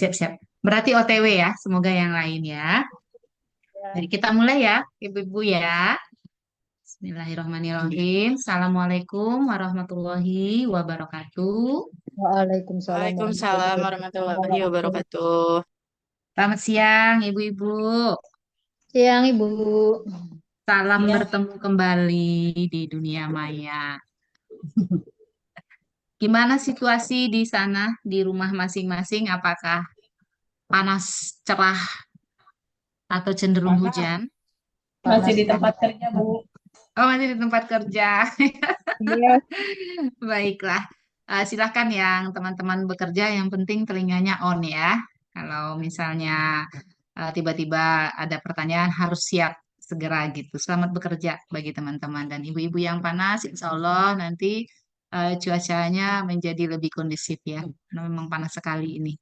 Siap-siap. Berarti OTW ya, semoga yang lain ya. Ya. Jadi kita mulai ya, Ibu-ibu ya. Bismillahirrahmanirrahim. Assalamualaikum warahmatullahi wabarakatuh. Waalaikumsalam Waalaikumsalam warahmatullahi warahmatullahi wabarakatuh. wabarakatuh. Selamat siang, Ibu-ibu. Siang Ibu. Salam Ya, bertemu kembali di dunia maya. Gimana situasi di sana, di rumah masing-masing? Apakah panas, cerah, atau cenderung panas. hujan? Masih Panas di tempat panas. kerja, Bu. Oh, masih di tempat kerja. Iya. Baiklah. Silakan yang teman-teman bekerja, yang penting telinganya on ya. Kalau misalnya tiba-tiba ada pertanyaan, harus siap segera gitu. Selamat bekerja bagi teman-teman. Dan ibu-ibu yang panas, insya Allah nanti cuacanya menjadi lebih kondusif ya. Karena memang panas sekali ini.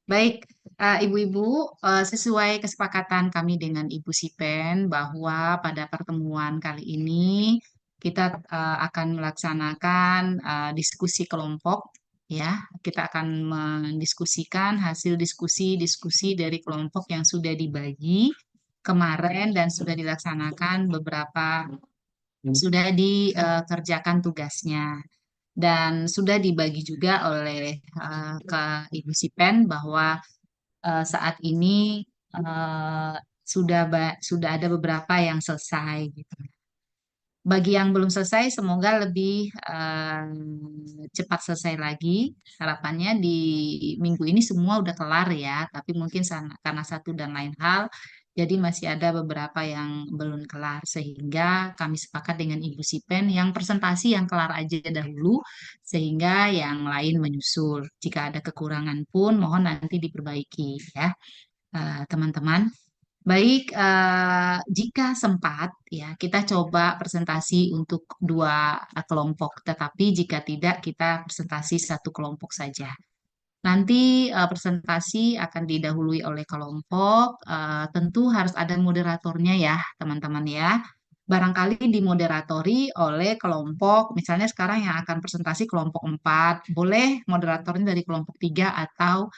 Baik, ibu-ibu, sesuai kesepakatan kami dengan Ibu Sipen bahwa pada pertemuan kali ini kita akan melaksanakan diskusi kelompok ya. Kita akan mendiskusikan hasil diskusi-diskusi dari kelompok yang sudah dibagi kemarin dan sudah dilaksanakan beberapa sudah dikerjakan tugasnya dan sudah dibagi juga oleh ke Ibu Sipen bahwa saat ini sudah ada beberapa yang selesai gitu. Bagi yang belum selesai, semoga lebih cepat selesai lagi. Harapannya di minggu ini semua udah kelar ya, tapi mungkin karena satu dan lain hal, jadi masih ada beberapa yang belum kelar. Sehingga kami sepakat dengan Ibu Sipen yang presentasi yang kelar aja dahulu, sehingga yang lain menyusul. Jika ada kekurangan pun, mohon nanti diperbaiki ya, teman-teman. Baik, jika sempat ya kita coba presentasi untuk dua kelompok, tetapi jika tidak kita presentasi satu kelompok saja. Nanti presentasi akan didahului oleh kelompok, tentu harus ada moderatornya ya teman-teman ya. Barangkali dimoderatori oleh kelompok, misalnya sekarang yang akan presentasi kelompok 4, boleh moderatornya dari kelompok 3 atau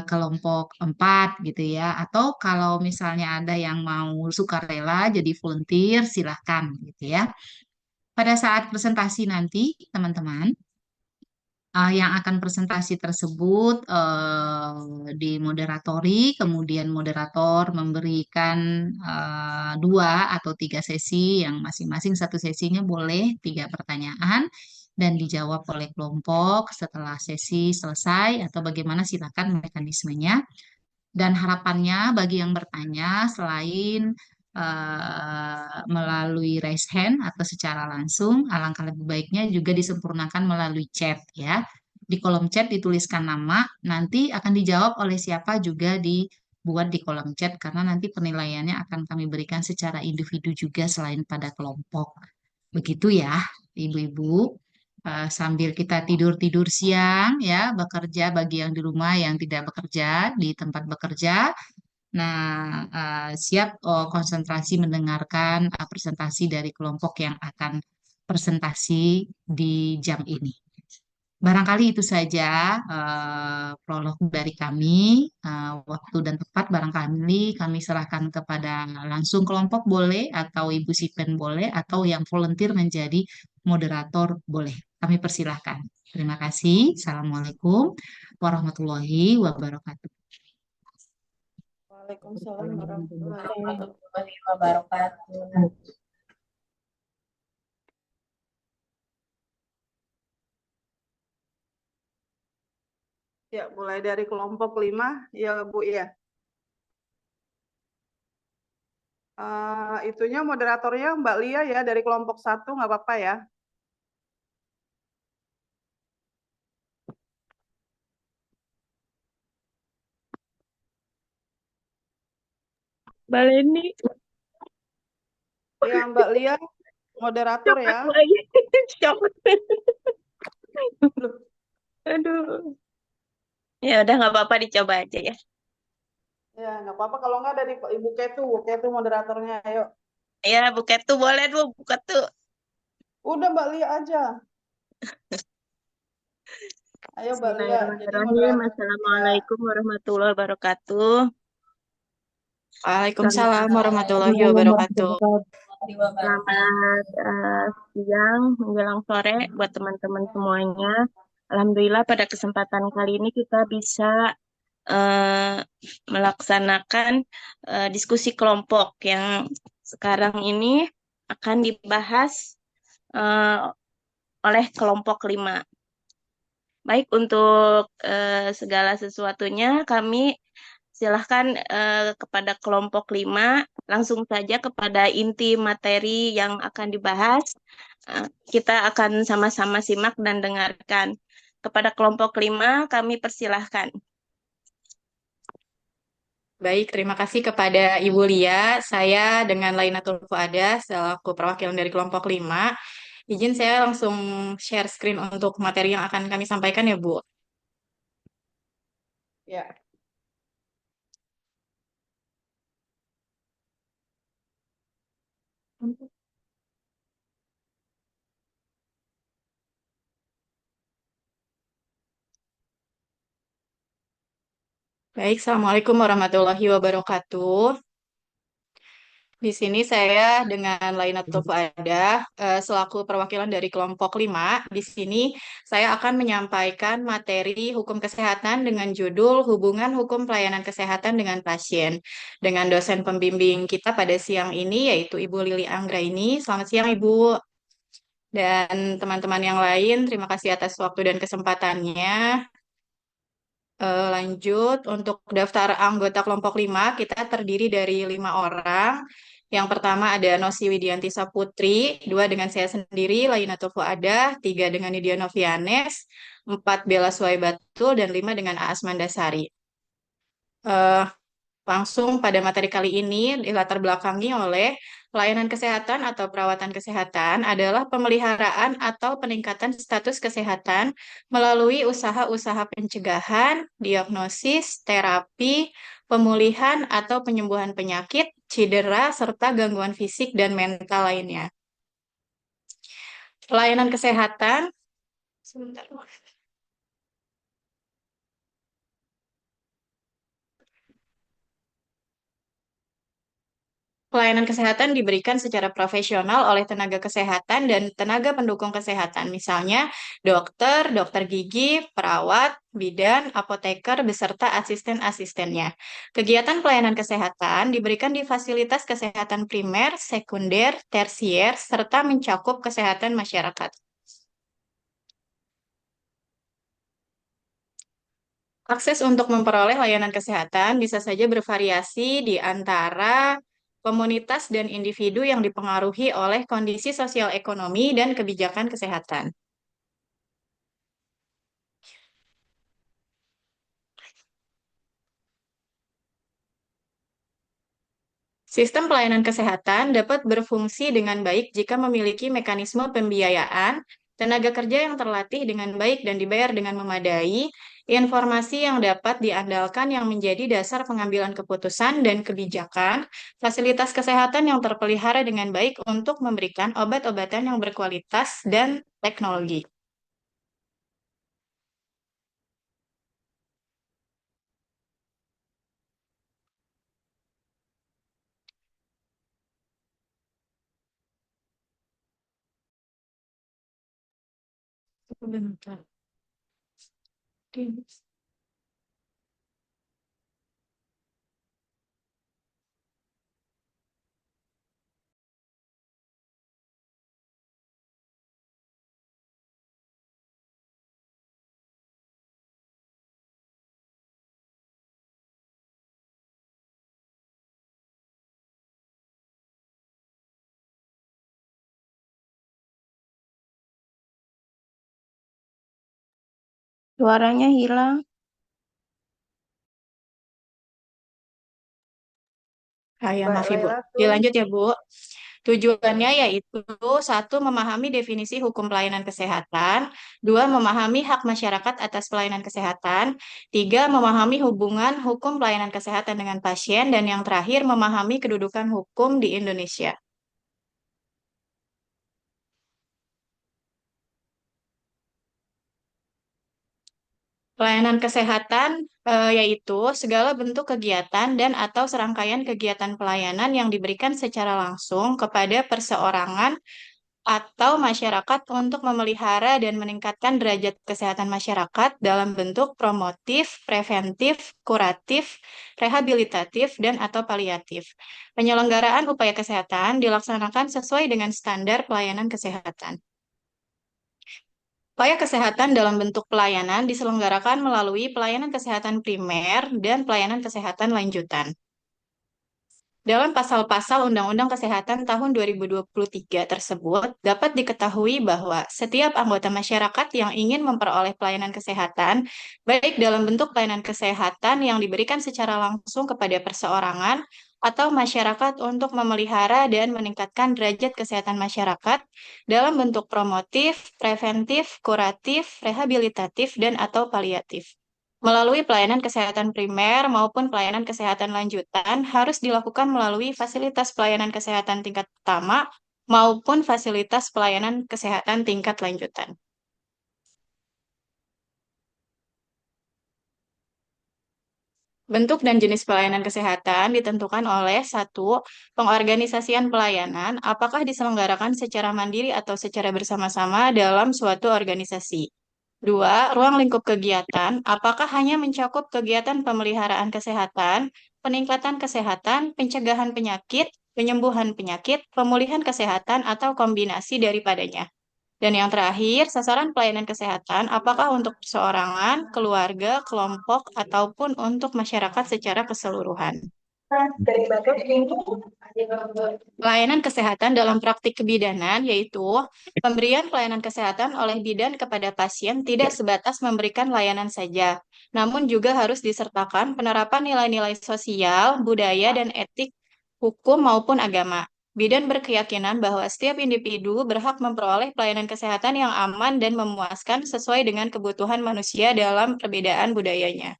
kelompok 4 gitu ya. Atau kalau misalnya ada yang mau sukarela jadi volunteer, silahkan gitu ya. Pada saat presentasi nanti, teman-teman, yang akan presentasi tersebut dimoderatori, kemudian moderator memberikan dua atau tiga sesi, yang masing-masing satu sesinya boleh tiga pertanyaan dan dijawab oleh kelompok setelah sesi selesai atau bagaimana silakan mekanismenya. Dan harapannya bagi yang bertanya selain melalui raise hand atau secara langsung, alangkah lebih baiknya juga disempurnakan melalui chat ya. Di kolom chat dituliskan nama, nanti akan dijawab oleh siapa juga dibuat di kolom chat karena nanti penilaiannya akan kami berikan secara individu juga selain pada kelompok. Begitu ya, Ibu-ibu. Sambil kita tidur-tidur siang ya, bekerja bagi yang di rumah yang tidak bekerja di tempat bekerja. Nah, siap konsentrasi mendengarkan presentasi dari kelompok yang akan presentasi di jam ini. Barangkali itu saja prolog dari kami. Waktu dan tempat barangkali kami serahkan kepada langsung kelompok boleh, atau Ibu Sipen boleh, atau yang volunteer menjadi moderator boleh. Kami persilahkan. Terima kasih. Assalamualaikum warahmatullahi wabarakatuh. Waalaikumsalam warahmatullahi wabarakatuh. Ya, mulai dari kelompok 5, ya Bu ya. Itunya moderatornya Mbak Lia ya, dari kelompok 1, nggak apa-apa ya. Mbak Leni, Ya, Mbak Lia, moderator cepet ya. lagi. Cepet. Loh, Aduh. Ya udah nggak apa-apa dicoba aja ya. ya, nggak apa-apa kalau nggak dari Ibu Ketu moderatornya, ayo. Ya buket tuh boleh dulu buket tuh. Udah Mbak Lia aja. Ayo Mbak Lia, jadi Bismillahirrahmanirrahim. moderator. Ya. Assalamualaikum warahmatullahi wabarakatuh. Waalaikumsalam warahmatullahi Waalaikumsalam wabarakatuh. Selamat siang menjelang sore buat teman-teman semuanya. Alhamdulillah pada kesempatan kali ini kita bisa eh, melaksanakan diskusi kelompok yang sekarang ini akan dibahas eh, oleh kelompok 5. Baik, untuk segala sesuatunya kami silahkan kepada kelompok 5 langsung saja kepada inti materi yang akan dibahas. Kita akan sama-sama simak dan dengarkan. Kepada kelompok 5 kami persilahkan. Baik, terima kasih kepada Ibu Lia. Saya dengan Lainatul Fuada selaku perwakilan dari kelompok 5. Izin saya langsung share screen untuk materi yang akan kami sampaikan ya, Bu. Ya. Baik, Assalamualaikum warahmatullahi wabarakatuh. Di sini saya dengan Lainatul Fuada selaku perwakilan dari kelompok 5. Di sini saya akan menyampaikan materi hukum kesehatan dengan judul Hubungan Hukum Pelayanan Kesehatan dengan Pasien dengan dosen pembimbing kita pada siang ini yaitu Ibu Lili Anggraini. Selamat siang Ibu dan teman-teman yang lain. Terima kasih atas waktu dan kesempatannya. Lanjut, untuk daftar anggota kelompok 5, kita terdiri dari 5 orang. Yang pertama ada Nosi Widianti Saputri, 2 dengan saya sendiri, Lainatul Fuada, 3 dengan Nidia Novianes, 4 Bella Suwaibatul, dan 5 dengan Aas Mandasari. Eh, Langsung pada materi kali ini dilatar belakangi oleh pelayanan kesehatan atau perawatan kesehatan adalah pemeliharaan atau peningkatan status kesehatan melalui usaha-usaha pencegahan, diagnosis, terapi, pemulihan atau penyembuhan penyakit, cedera, serta gangguan fisik dan mental lainnya. Pelayanan kesehatan, sebentar. Pelayanan kesehatan diberikan secara profesional oleh tenaga kesehatan dan tenaga pendukung kesehatan, misalnya dokter, dokter gigi, perawat, bidan, apoteker, beserta asisten-asistennya. Kegiatan pelayanan kesehatan diberikan di fasilitas kesehatan primer, sekunder, tersier, serta mencakup kesehatan masyarakat. Akses untuk memperoleh layanan kesehatan bisa saja bervariasi di antara komunitas dan individu yang dipengaruhi oleh kondisi sosial ekonomi dan kebijakan kesehatan. Sistem pelayanan kesehatan dapat berfungsi dengan baik jika memiliki mekanisme pembiayaan, tenaga kerja yang terlatih dengan baik dan dibayar dengan memadai, informasi yang dapat diandalkan yang menjadi dasar pengambilan keputusan dan kebijakan, fasilitas kesehatan yang terpelihara dengan baik untuk memberikan obat-obatan yang berkualitas dan teknologi. Sebentar. Suaranya hilang. Ya, Mbak maaf Ibu. Laila Dilanjut ya, Bu. Tujuannya yaitu satu, memahami definisi hukum pelayanan kesehatan, dua, memahami hak masyarakat atas pelayanan kesehatan, tiga, memahami hubungan hukum pelayanan kesehatan dengan pasien, dan yang terakhir, memahami kedudukan hukum di Indonesia. Pelayanan kesehatan yaitu segala bentuk kegiatan dan atau serangkaian kegiatan pelayanan yang diberikan secara langsung kepada perseorangan atau masyarakat untuk memelihara dan meningkatkan derajat kesehatan masyarakat dalam bentuk promotif, preventif, kuratif, rehabilitatif, dan atau paliatif. Penyelenggaraan upaya kesehatan dilaksanakan sesuai dengan standar pelayanan kesehatan. Upaya kesehatan dalam bentuk pelayanan diselenggarakan melalui pelayanan kesehatan primer dan pelayanan kesehatan lanjutan. Dalam pasal-pasal Undang-Undang Kesehatan tahun 2023 tersebut, dapat diketahui bahwa setiap anggota masyarakat yang ingin memperoleh pelayanan kesehatan, baik dalam bentuk pelayanan kesehatan yang diberikan secara langsung kepada perseorangan, atau masyarakat untuk memelihara dan meningkatkan derajat kesehatan masyarakat dalam bentuk promotif, preventif, kuratif, rehabilitatif, dan atau paliatif. Melalui pelayanan kesehatan primer maupun pelayanan kesehatan lanjutan harus dilakukan melalui fasilitas pelayanan kesehatan tingkat pertama maupun fasilitas pelayanan kesehatan tingkat lanjutan. Bentuk dan jenis pelayanan kesehatan ditentukan oleh satu, pengorganisasian pelayanan, apakah diselenggarakan secara mandiri atau secara bersama-sama dalam suatu organisasi. Dua, ruang lingkup kegiatan, apakah hanya mencakup kegiatan pemeliharaan kesehatan, peningkatan kesehatan, pencegahan penyakit, penyembuhan penyakit, pemulihan kesehatan, atau kombinasi daripadanya. Dan yang terakhir, sasaran pelayanan kesehatan, apakah untuk perseorangan, keluarga, kelompok, ataupun untuk masyarakat secara keseluruhan. Pelayanan kesehatan dalam praktik kebidanan yaitu pemberian pelayanan kesehatan oleh bidan kepada pasien tidak sebatas memberikan layanan saja, namun juga harus disertakan penerapan nilai-nilai sosial, budaya, dan etik, hukum maupun agama. Bidan berkeyakinan bahwa setiap individu berhak memperoleh pelayanan kesehatan yang aman dan memuaskan sesuai dengan kebutuhan manusia dalam perbedaan budayanya.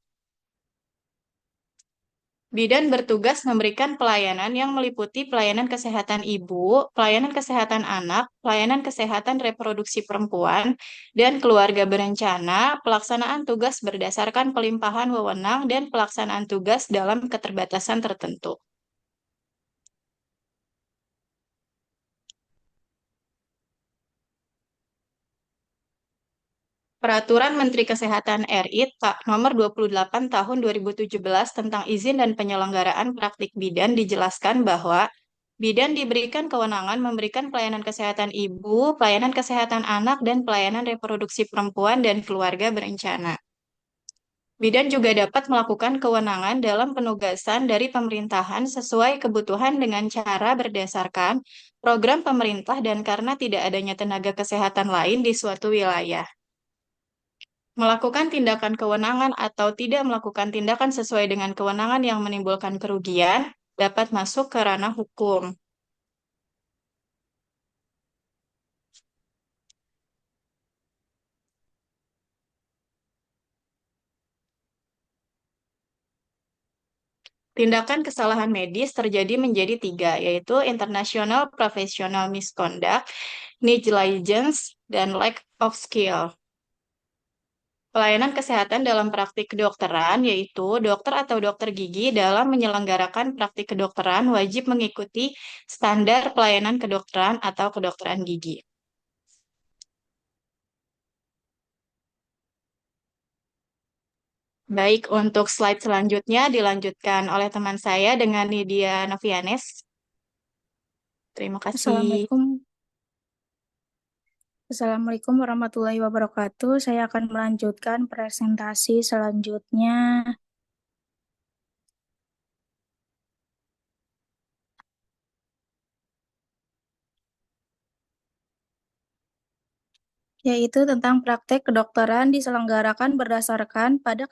Bidan bertugas memberikan pelayanan yang meliputi pelayanan kesehatan ibu, pelayanan kesehatan anak, pelayanan kesehatan reproduksi perempuan, dan keluarga berencana, pelaksanaan tugas berdasarkan pelimpahan wewenang, dan pelaksanaan tugas dalam keterbatasan tertentu. Peraturan Menteri Kesehatan RI Nomor 28 Tahun 2017 tentang izin dan penyelenggaraan praktik bidan dijelaskan bahwa bidan diberikan kewenangan memberikan pelayanan kesehatan ibu, pelayanan kesehatan anak, dan pelayanan reproduksi perempuan dan keluarga berencana. Bidan juga dapat melakukan kewenangan dalam penugasan dari pemerintahan sesuai kebutuhan dengan cara berdasarkan program pemerintah dan karena tidak adanya tenaga kesehatan lain di suatu wilayah. Melakukan tindakan kewenangan atau tidak melakukan tindakan sesuai dengan kewenangan yang menimbulkan kerugian dapat masuk ke ranah hukum. Tindakan kesalahan medis terjadi menjadi tiga, yaitu international professional misconduct, negligence, dan lack of skill. Pelayanan kesehatan dalam praktik kedokteran, yaitu dokter atau dokter gigi dalam menyelenggarakan praktik kedokteran wajib mengikuti standar pelayanan kedokteran atau kedokteran gigi. Baik, untuk slide selanjutnya dilanjutkan oleh teman saya dengan Nidia Novianes. Terima kasih. Assalamualaikum warahmatullahi wabarakatuh. Saya akan melanjutkan presentasi selanjutnya. Yaitu tentang praktek kedokteran diselenggarakan berdasarkan pada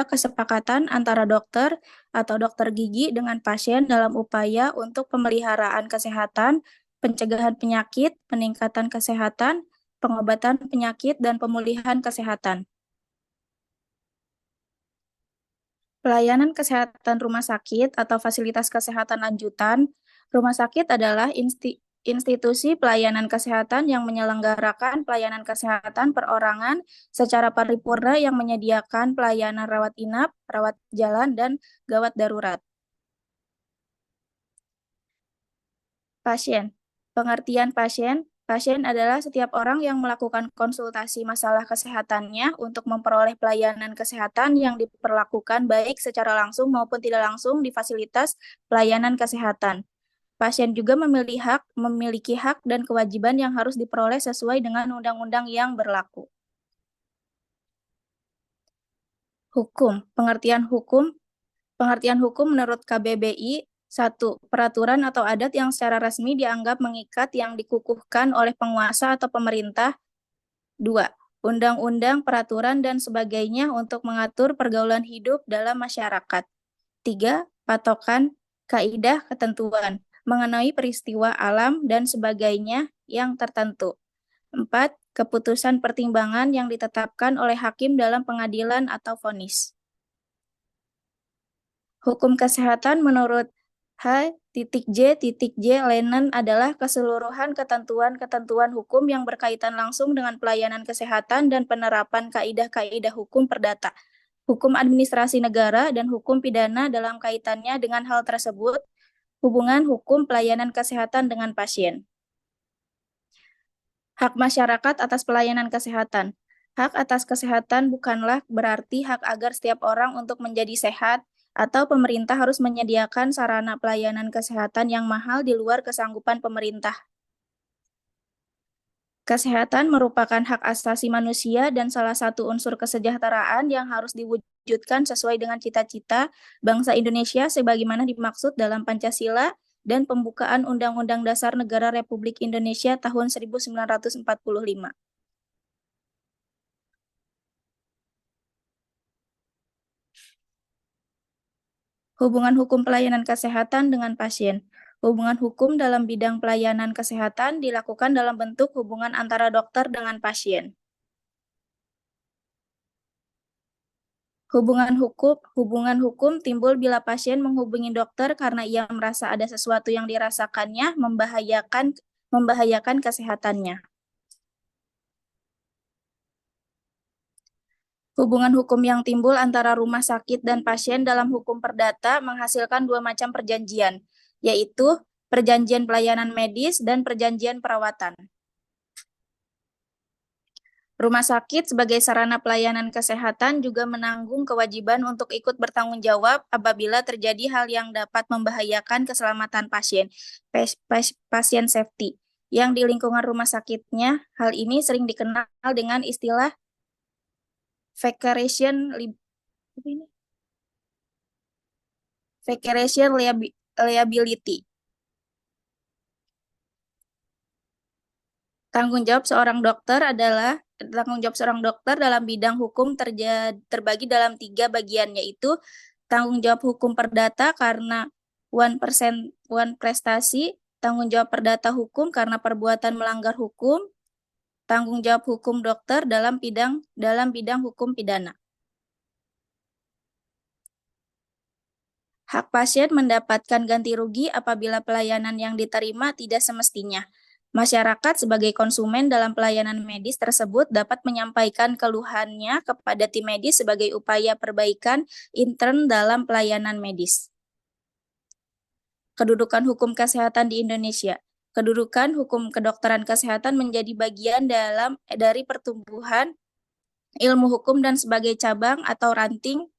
kesepakatan antara dokter atau dokter gigi dengan pasien dalam upaya untuk pemeliharaan kesehatan, pencegahan penyakit, peningkatan kesehatan, pengobatan penyakit, dan pemulihan kesehatan. Pelayanan kesehatan rumah sakit atau fasilitas kesehatan lanjutan. Rumah sakit adalah institusi pelayanan kesehatan yang menyelenggarakan pelayanan kesehatan perorangan secara paripurna yang menyediakan pelayanan rawat inap, rawat jalan, dan gawat darurat. Pasien. Pengertian pasien. Pasien adalah setiap orang yang melakukan konsultasi masalah kesehatannya untuk memperoleh pelayanan kesehatan yang diperlakukan baik secara langsung maupun tidak langsung di fasilitas pelayanan kesehatan. Pasien juga memiliki hak dan kewajiban yang harus diperoleh sesuai dengan undang-undang yang berlaku. Hukum. Pengertian hukum. Pengertian hukum menurut KBBI. 1. Peraturan atau adat yang secara resmi dianggap mengikat yang dikukuhkan oleh penguasa atau pemerintah. 2. Undang-undang, peraturan, dan sebagainya untuk mengatur pergaulan hidup dalam masyarakat. 3. Patokan, kaidah, ketentuan mengenai peristiwa alam dan sebagainya yang tertentu. 4. Keputusan pertimbangan yang ditetapkan oleh hakim dalam pengadilan atau vonis. Hukum kesehatan menurut H.J.J. Lennon adalah keseluruhan ketentuan-ketentuan hukum yang berkaitan langsung dengan pelayanan kesehatan dan penerapan kaidah-kaidah hukum perdata, hukum administrasi negara, dan hukum pidana dalam kaitannya dengan hal tersebut, hubungan hukum pelayanan kesehatan dengan pasien. Hak masyarakat atas pelayanan kesehatan. Hak atas kesehatan bukanlah berarti hak agar setiap orang untuk menjadi sehat, atau pemerintah harus menyediakan sarana pelayanan kesehatan yang mahal di luar kesanggupan pemerintah. Kesehatan merupakan hak asasi manusia dan salah satu unsur kesejahteraan yang harus diwujudkan sesuai dengan cita-cita bangsa Indonesia sebagaimana dimaksud dalam Pancasila dan pembukaan Undang-Undang Dasar Negara Republik Indonesia tahun 1945. Hubungan hukum pelayanan kesehatan dengan pasien. Hubungan hukum dalam bidang pelayanan kesehatan dilakukan dalam bentuk hubungan antara dokter dengan pasien. Hubungan hukum timbul bila pasien menghubungi dokter karena ia merasa ada sesuatu yang dirasakannya membahayakan kesehatannya. Hubungan hukum yang timbul antara rumah sakit dan pasien dalam hukum perdata menghasilkan dua macam perjanjian, yaitu perjanjian pelayanan medis dan perjanjian perawatan. Rumah sakit sebagai sarana pelayanan kesehatan juga menanggung kewajiban untuk ikut bertanggung jawab apabila terjadi hal yang dapat membahayakan keselamatan pasien, pasien safety, yang di lingkungan rumah sakitnya. Hal ini sering dikenal dengan istilah vicariation liability. Tanggung jawab seorang dokter dalam bidang hukum terbagi dalam 3 bagian, yaitu tanggung jawab hukum perdata karena prestasi, tanggung jawab perdata hukum karena perbuatan melanggar hukum, tanggung jawab hukum dokter dalam bidang hukum pidana. Hak pasien mendapatkan ganti rugi apabila pelayanan yang diterima tidak semestinya. Masyarakat sebagai konsumen dalam pelayanan medis tersebut dapat menyampaikan keluhannya kepada tim medis sebagai upaya perbaikan intern dalam pelayanan medis. Kedudukan hukum kesehatan di Indonesia. Kedudukan hukum kedokteran kesehatan menjadi bagian dari pertumbuhan ilmu hukum dan sebagai cabang atau ranting.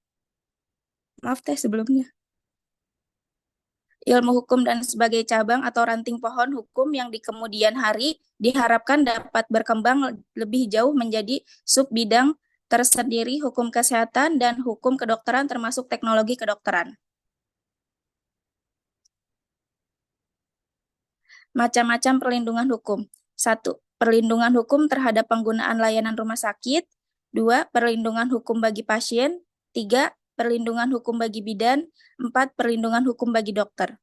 Ilmu hukum dan sebagai cabang atau ranting pohon hukum yang di kemudian hari diharapkan dapat berkembang lebih jauh menjadi sub-bidang tersendiri hukum kesehatan dan hukum kedokteran termasuk teknologi kedokteran. Macam-macam perlindungan hukum. 1. Perlindungan hukum terhadap penggunaan layanan rumah sakit. 2. Perlindungan hukum bagi pasien. 3. Perlindungan hukum bagi bidan. 4. Perlindungan hukum bagi dokter.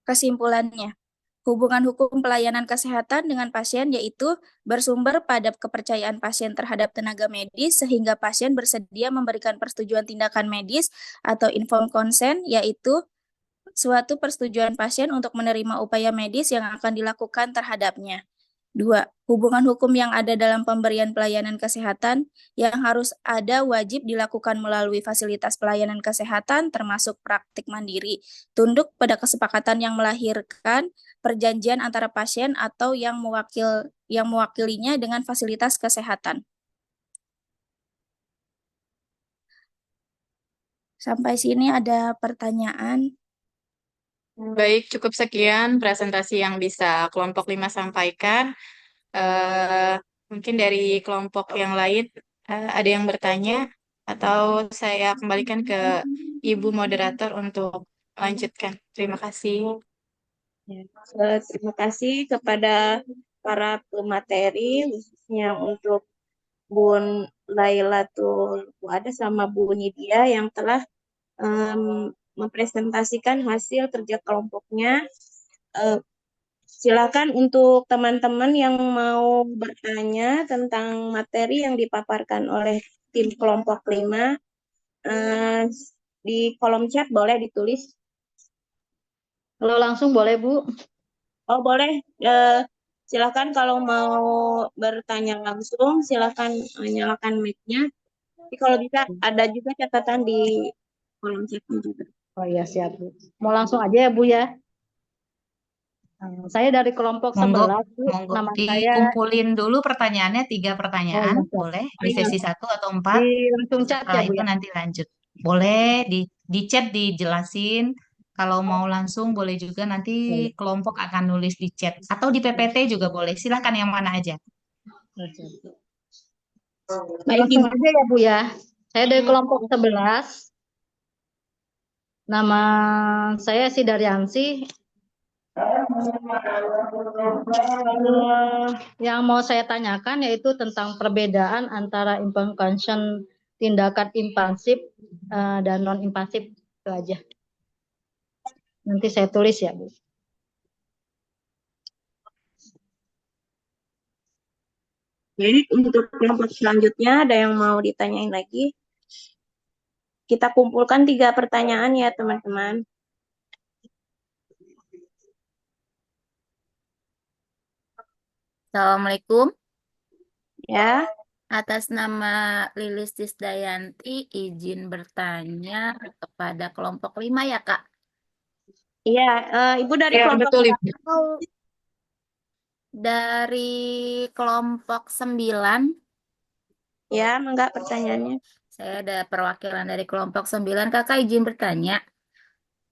Kesimpulannya, Hubungan hukum pelayanan kesehatan dengan pasien yaitu bersumber pada kepercayaan pasien terhadap tenaga medis sehingga pasien bersedia memberikan persetujuan tindakan medis atau informed consent, yaitu suatu persetujuan pasien untuk menerima upaya medis yang akan dilakukan terhadapnya. 2. Hubungan hukum yang ada dalam pemberian pelayanan kesehatan yang harus ada wajib dilakukan melalui fasilitas pelayanan kesehatan termasuk praktik mandiri, tunduk pada kesepakatan yang melahirkan perjanjian antara pasien atau yang mewakilinya dengan fasilitas kesehatan. Sampai sini ada pertanyaan. Baik, cukup sekian presentasi yang bisa kelompok 5 sampaikan. Mungkin dari kelompok yang lain ada yang bertanya atau saya kembalikan ke Ibu moderator untuk lanjutkan. Terima kasih. Terima kasih kepada para pemateri, khususnya untuk Bun Lailatul Fuada sama Bu Nidia yang telah mempresentasikan hasil kerja kelompoknya. Silakan untuk teman-teman yang mau bertanya tentang materi yang dipaparkan oleh tim kelompok 5, di kolom chat boleh ditulis. Kalau langsung boleh, Bu. Oh boleh, silakan kalau mau bertanya langsung, silakan nyalakan mic-nya. Tapi kalau bisa ada juga catatan di kolom chat-nya juga. Oh iya, siap, Bu. Mau langsung aja ya, Bu ya. Saya dari kelompok Monggo, 11, Bu. monggo. Nama saya Dikumpulin dulu pertanyaannya, 3 oh pertanyaan, iya, siap. boleh di sesi 1 atau 4. Di langsung chat ya, Setelah Bu itu ya. nanti lanjut. Boleh di chat dijelasin. Kalau mau langsung boleh juga nanti Boleh. kelompok akan nulis di chat atau di PPT juga boleh. Silakan yang mana aja. Oh, siap, Bu. Baik, Langsung Ibu. aja ya, Bu ya. Saya dari kelompok 11. Nama saya Daryansi. Yang mau saya tanyakan yaitu tentang perbedaan antara informed consent, tindakan impulsif dan non impulsif, itu aja. Nanti saya tulis ya, Bu. Jadi untuk kelompok selanjutnya ada yang mau ditanyain lagi? Kita kumpulkan 3 pertanyaan ya teman-teman. Assalamualaikum. Ya, Atas nama Lilis Tisdayanti, izin bertanya kepada kelompok 5 ya, Kak. iya. Ibu dari Ya, kelompok betul, Ibu. berapa? Dari kelompok 9, Ya, enggak pertanyaannya. saya ada perwakilan dari kelompok 9. Kakak izin bertanya,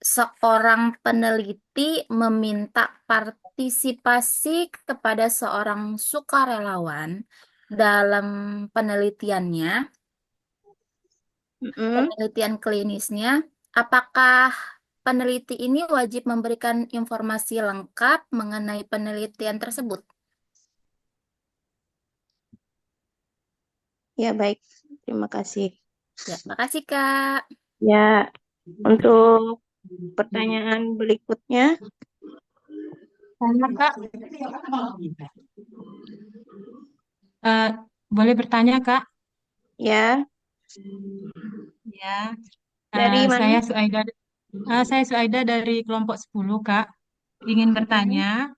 seorang peneliti meminta partisipasi kepada seorang sukarelawan dalam penelitiannya, penelitian klinisnya, apakah peneliti ini wajib memberikan informasi lengkap mengenai penelitian tersebut? Ya, baik. Terima kasih. Ya, makasih Kak. Ya, untuk pertanyaan berikutnya. Kak, boleh bertanya, Kak? Ya, Ya, dari mana? saya Suaida dari kelompok 10, Kak. Ingin bertanya,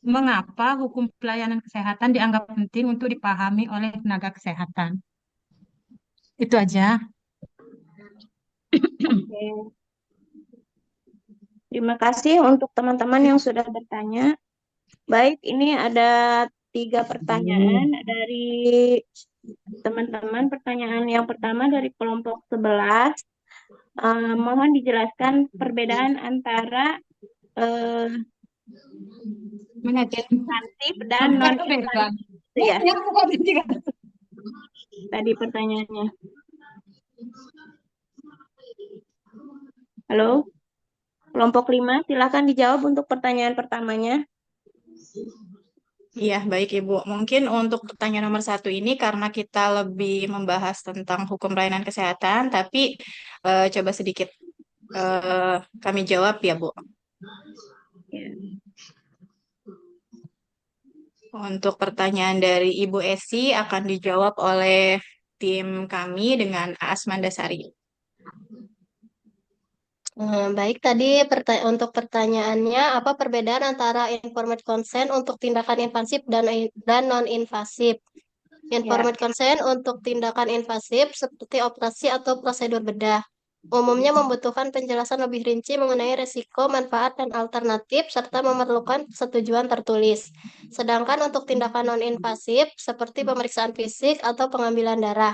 mengapa hukum pelayanan kesehatan dianggap penting untuk dipahami oleh tenaga kesehatan? Itu aja. Oke. Terima kasih untuk teman-teman yang sudah bertanya. Baik, ini ada 3 pertanyaan dari teman-teman. Pertanyaan yang pertama dari kelompok 11. Mohon dijelaskan perbedaan antara impulsif dan non impulsif ya. Tadi pertanyaannya. Halo, kelompok 5, silakan dijawab untuk pertanyaan pertamanya. Iya, baik Ibu. Mungkin untuk pertanyaan nomor 1 ini karena kita lebih membahas tentang hukum pelayanan kesehatan, tapi coba sedikit kami jawab ya, Bu. Ya. Untuk pertanyaan dari Ibu Esi akan dijawab oleh tim kami dengan Aas Mandasari. Baik, tadi untuk pertanyaannya, apa perbedaan antara informed consent untuk tindakan invasif dan non-invasif? Ya, Informed consent untuk tindakan invasif seperti operasi atau prosedur bedah. Umumnya membutuhkan penjelasan lebih rinci mengenai resiko, manfaat, dan alternatif, serta memerlukan persetujuan tertulis. Sedangkan untuk tindakan non-invasif, seperti pemeriksaan fisik atau pengambilan darah,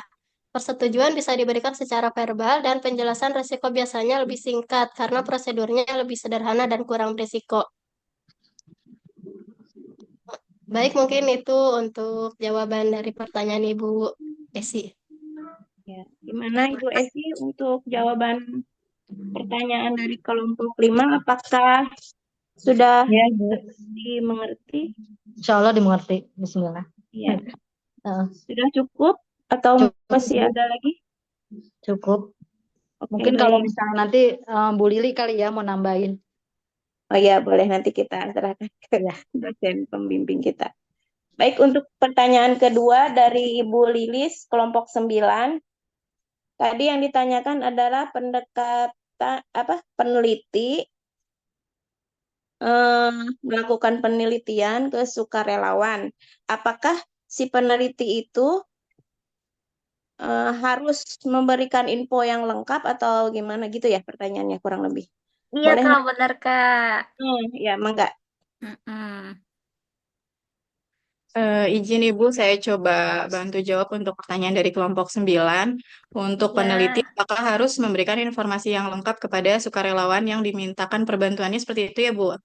persetujuan bisa diberikan secara verbal dan penjelasan resiko biasanya lebih singkat karena prosedurnya lebih sederhana dan kurang berisiko. Baik, mungkin itu untuk jawaban dari pertanyaan Ibu Esi. ya. Gimana Ibu Esi untuk jawaban pertanyaan dari kelompok 5? Apakah sudah Ya, Bu. dimengerti? Insya Allah dimengerti. Bismillah. Ya. Eh, Sudah cukup atau Cukup, masih Bu. ada lagi? Cukup. Oke, Mungkin kalau baik. misalnya nanti Bu Lili kali ya mau nambahin. Oh ya, boleh nanti kita serahkan ke Ya. dosen pembimbing kita. Baik, untuk pertanyaan kedua dari Ibu Lilis, kelompok 9. Tadi yang ditanyakan adalah peneliti melakukan penelitian ke sukarelawan. Apakah si peneliti itu harus memberikan info yang lengkap atau gimana gitu ya pertanyaannya kurang lebih. Iya Boleh Kak, nggak? benar Kak. Ya, mangga. Mm-mm. Izin Ibu, saya coba bantu jawab untuk pertanyaan dari kelompok 9. Untuk Iya. peneliti, apakah harus memberikan informasi yang lengkap kepada sukarelawan yang dimintakan perbantuannya seperti itu ya, Bu?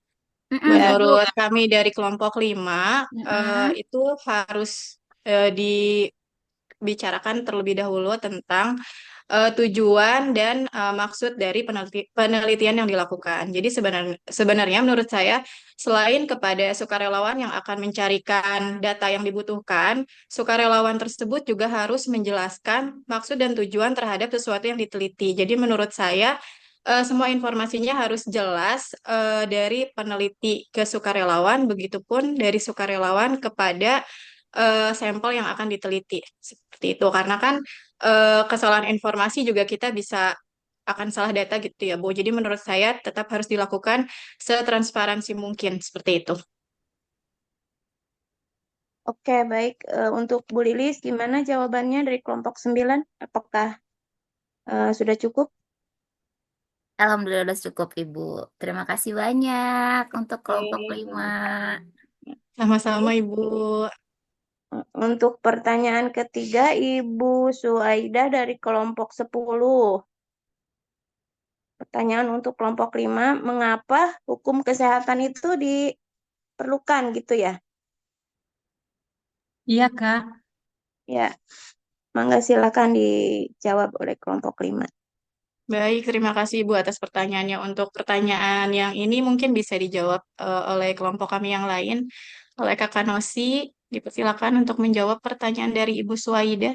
Mm-mm, Ya, Bu. Menurut kami dari kelompok 5, Mm-mm. itu harus dibicarakan terlebih dahulu tentang tujuan dan maksud dari penelitian yang dilakukan. Jadi sebenarnya menurut saya selain kepada sukarelawan yang akan mencarikan data yang dibutuhkan, sukarelawan tersebut juga harus menjelaskan maksud dan tujuan terhadap sesuatu yang diteliti. Jadi menurut saya semua informasinya harus jelas dari peneliti ke sukarelawan, begitupun dari sukarelawan kepada sampel yang akan diteliti. Seperti itu. Karena kan kesalahan informasi juga kita bisa akan salah data gitu ya, Bu. Jadi menurut saya tetap harus dilakukan setransparansi mungkin seperti itu. Oke, baik. Untuk Bu Lilis, gimana jawabannya dari kelompok 9? Apakah sudah cukup? Alhamdulillah udah cukup Ibu. Terima kasih banyak untuk kelompok Oke. 5. Sama-sama, Ibu. Untuk pertanyaan ketiga, Ibu Suaida dari kelompok 10. Pertanyaan untuk kelompok 5, mengapa hukum kesehatan itu diperlukan gitu ya? Iya, Kak. Ya, mangga silakan dijawab oleh kelompok 5. Baik, terima kasih Ibu atas pertanyaannya. Untuk pertanyaan yang ini mungkin bisa dijawab oleh kelompok kami yang lain, oleh Kakak Nosi. Dipersilakan untuk menjawab pertanyaan dari Ibu Suwaida.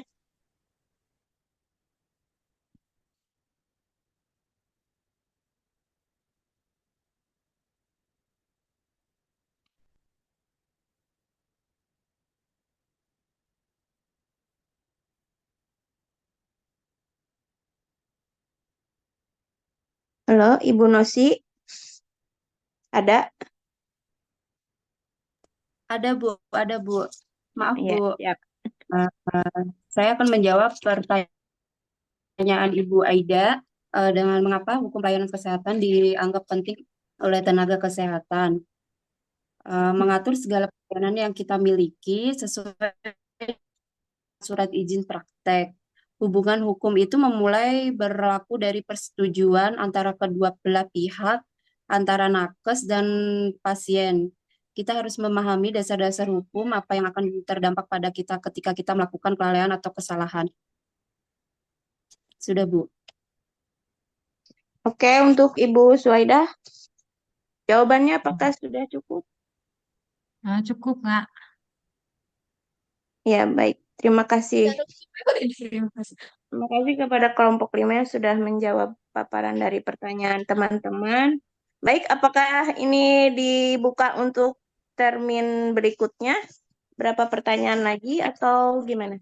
Halo, Ibu Nosi. Ada? Ada Bu, ada Bu. Maaf Ya, Bu, siap. saya akan menjawab pertanyaan Ibu Aida dengan mengapa hukum pelayanan kesehatan dianggap penting oleh tenaga kesehatan. Mengatur segala pelayanan yang kita miliki sesuai surat izin praktek. Hubungan hukum itu memulai berlaku dari persetujuan antara kedua belah pihak, antara nakes dan pasien. Kita harus memahami dasar-dasar hukum apa yang akan terdampak pada kita ketika kita melakukan kelalaian atau kesalahan. Sudah, Bu. Oke, untuk Ibu Suaida, jawabannya apakah sudah cukup? Cukup, Kak. Ya, baik. Terima kasih. Terima kasih. Terima kasih kepada kelompok 5 yang sudah menjawab paparan dari pertanyaan teman-teman. Baik, apakah ini dibuka untuk termin berikutnya? berapa pertanyaan lagi atau gimana?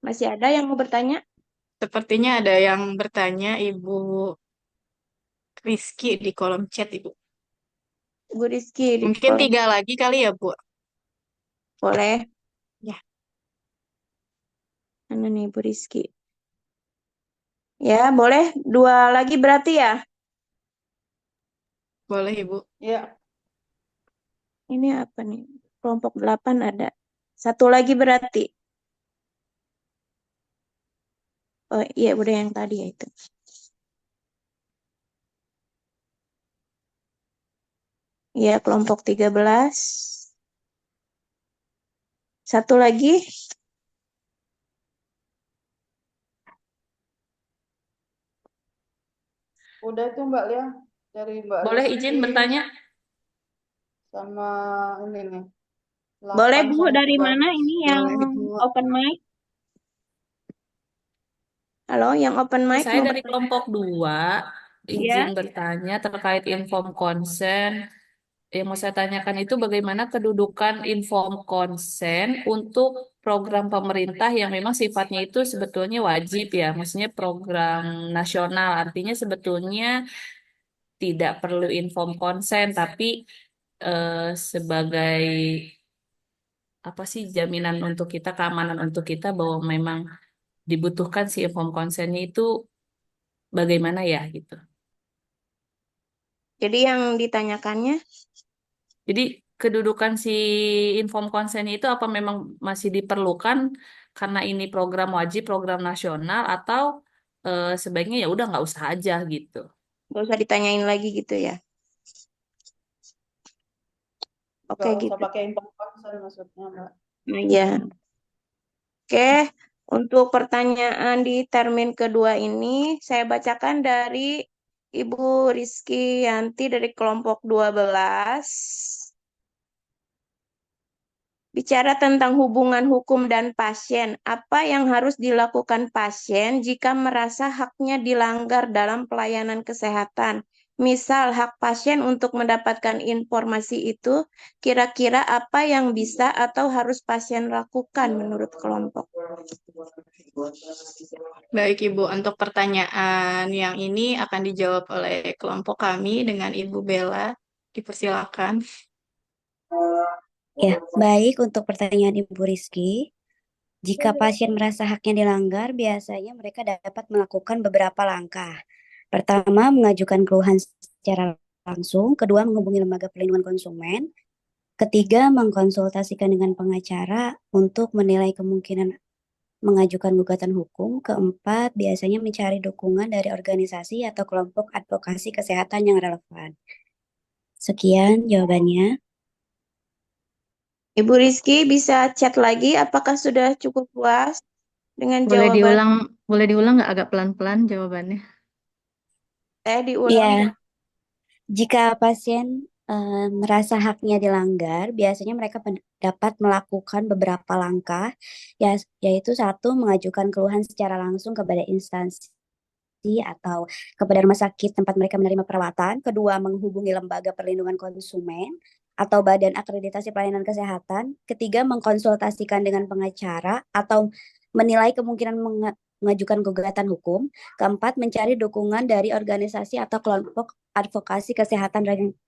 Masih ada yang mau bertanya? Sepertinya ada yang bertanya, Ibu Rizky di kolom chat, Ibu. Bu Rizky di Mungkin kolom 3 lagi kali ya, Bu. boleh. Ya, Mana nih Bu Rizky? Ya, boleh. 2 lagi berarti ya? boleh, Ibu. Ya, Ini apa nih? Kelompok 8 ada. 1 lagi berarti. Oh iya, udah yang tadi ya itu. Iya, kelompok 13. 1 lagi. udah itu Mbak Lia dari Mbak Boleh izin Rizky bertanya? sama ini nih Boleh 8 Bu, sama dari 13. mana ini yang Boleh, Bu. open mic? Halo, yang open mic Saya mau dari bertanya? kelompok 2, izin Ya. bertanya terkait inform consent. Yang mau saya tanyakan itu bagaimana kedudukan inform consent untuk program pemerintah yang memang sifatnya itu sebetulnya wajib ya, maksudnya program nasional. Artinya sebetulnya tidak perlu inform consent, tapi sebagai apa sih jaminan untuk kita, keamanan untuk kita bahwa memang dibutuhkan si inform consentnya itu bagaimana ya gitu. Jadi yang ditanyakannya, Jadi kedudukan si inform consent itu apa memang masih diperlukan karena ini program wajib, program nasional atau sebaiknya ya udah nggak usah aja gitu. nggak usah ditanyain lagi gitu ya. Oke Nggak usah gitu. pakai info consent maksudnya Mbak. Nah, ya. Oke, untuk pertanyaan di termin kedua ini, saya bacakan dari Ibu Rizky Yanti dari kelompok 12. Bicara tentang hubungan hukum dan pasien, apa yang harus dilakukan pasien jika merasa haknya dilanggar dalam pelayanan kesehatan? Misal, hak pasien untuk mendapatkan informasi itu, kira-kira apa yang bisa atau harus pasien lakukan menurut kelompok? Baik, Ibu. Untuk pertanyaan yang ini akan dijawab oleh kelompok kami dengan Ibu Bella. Dipersilakan. Ya, baik untuk pertanyaan Ibu Rizky. Jika pasien merasa haknya dilanggar, biasanya mereka dapat melakukan beberapa langkah. Pertama, mengajukan keluhan secara langsung. Kedua, menghubungi lembaga perlindungan konsumen. Ketiga, mengkonsultasikan dengan pengacara untuk menilai kemungkinan mengajukan gugatan hukum. Keempat, biasanya mencari dukungan dari organisasi atau kelompok advokasi kesehatan yang relevan. Sekian jawabannya. Ibu Rizky bisa chat lagi, apakah sudah cukup puas dengan jawaban? Boleh diulang nggak agak pelan-pelan jawabannya? Diulang. Iya, jika pasien merasa haknya dilanggar, biasanya mereka dapat melakukan beberapa langkah, yaitu satu, mengajukan keluhan secara langsung kepada instansi atau kepada rumah sakit tempat mereka menerima perawatan. Kedua, menghubungi lembaga perlindungan konsumen atau badan akreditasi pelayanan kesehatan. Ketiga, mengkonsultasikan dengan pengacara atau menilai kemungkinan mengajukan gugatan hukum. Keempat, mencari dukungan dari organisasi atau kelompok advokasi kesehatan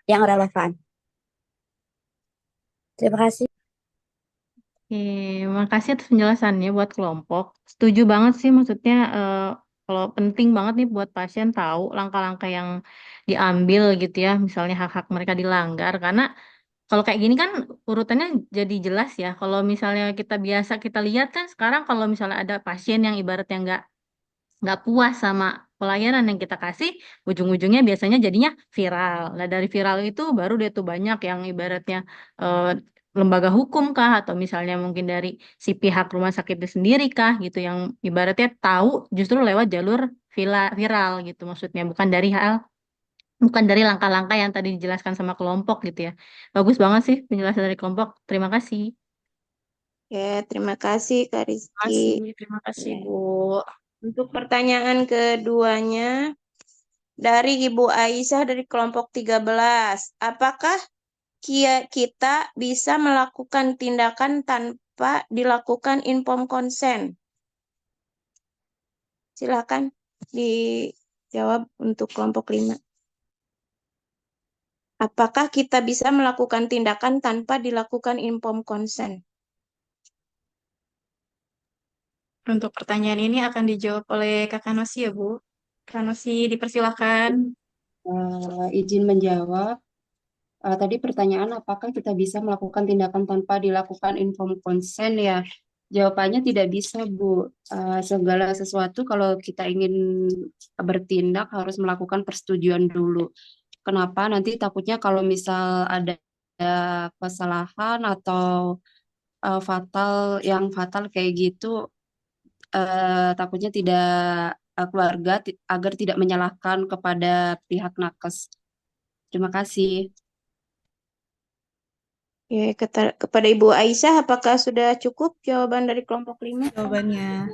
yang relevan. Terima kasih. Oke, makasih atas penjelasannya buat kelompok. Setuju banget sih, maksudnya kalau penting banget nih buat pasien tahu langkah-langkah yang diambil gitu ya, misalnya hak-hak mereka dilanggar. Karena kalau kayak gini kan urutannya jadi jelas ya. Kalau misalnya kita biasa kita lihat kan sekarang kalau misalnya ada pasien yang ibaratnya nggak puas sama pelayanan yang kita kasih, ujung-ujungnya biasanya jadinya viral. Nah, dari viral itu baru dia tuh banyak yang ibaratnya eh, lembaga hukum kah atau misalnya mungkin dari si pihak rumah sakit itu sendiri kah gitu yang ibaratnya tahu justru lewat jalur viral gitu maksudnya bukan dari langkah-langkah yang tadi dijelaskan sama kelompok gitu ya. Bagus banget sih penjelasan dari kelompok. Terima kasih. Oke, terima kasih Kak Rizky. Terima kasih, Bu. Untuk pertanyaan keduanya dari Ibu Aisyah dari kelompok 13. Apakah kita bisa melakukan tindakan tanpa dilakukan inform consent? Silakan dijawab untuk kelompok 5. Apakah kita bisa melakukan tindakan tanpa dilakukan inform consent? Untuk pertanyaan ini akan dijawab oleh Kakak Nosi ya, Bu. Kak Nosi, dipersilakan. Izin menjawab. Tadi pertanyaan apakah kita bisa melakukan tindakan tanpa dilakukan inform consent ya? Jawabannya tidak bisa, Bu. Segala sesuatu kalau kita ingin bertindak harus melakukan persetujuan dulu. Kenapa? Nanti takutnya kalau misal ada kesalahan atau yang fatal kayak gitu, takutnya tidak keluarga agar tidak menyalahkan kepada pihak nakes. Terima kasih. Ya, kepada Ibu Aisyah, apakah sudah cukup jawaban dari kelompok 5? Jawabannya.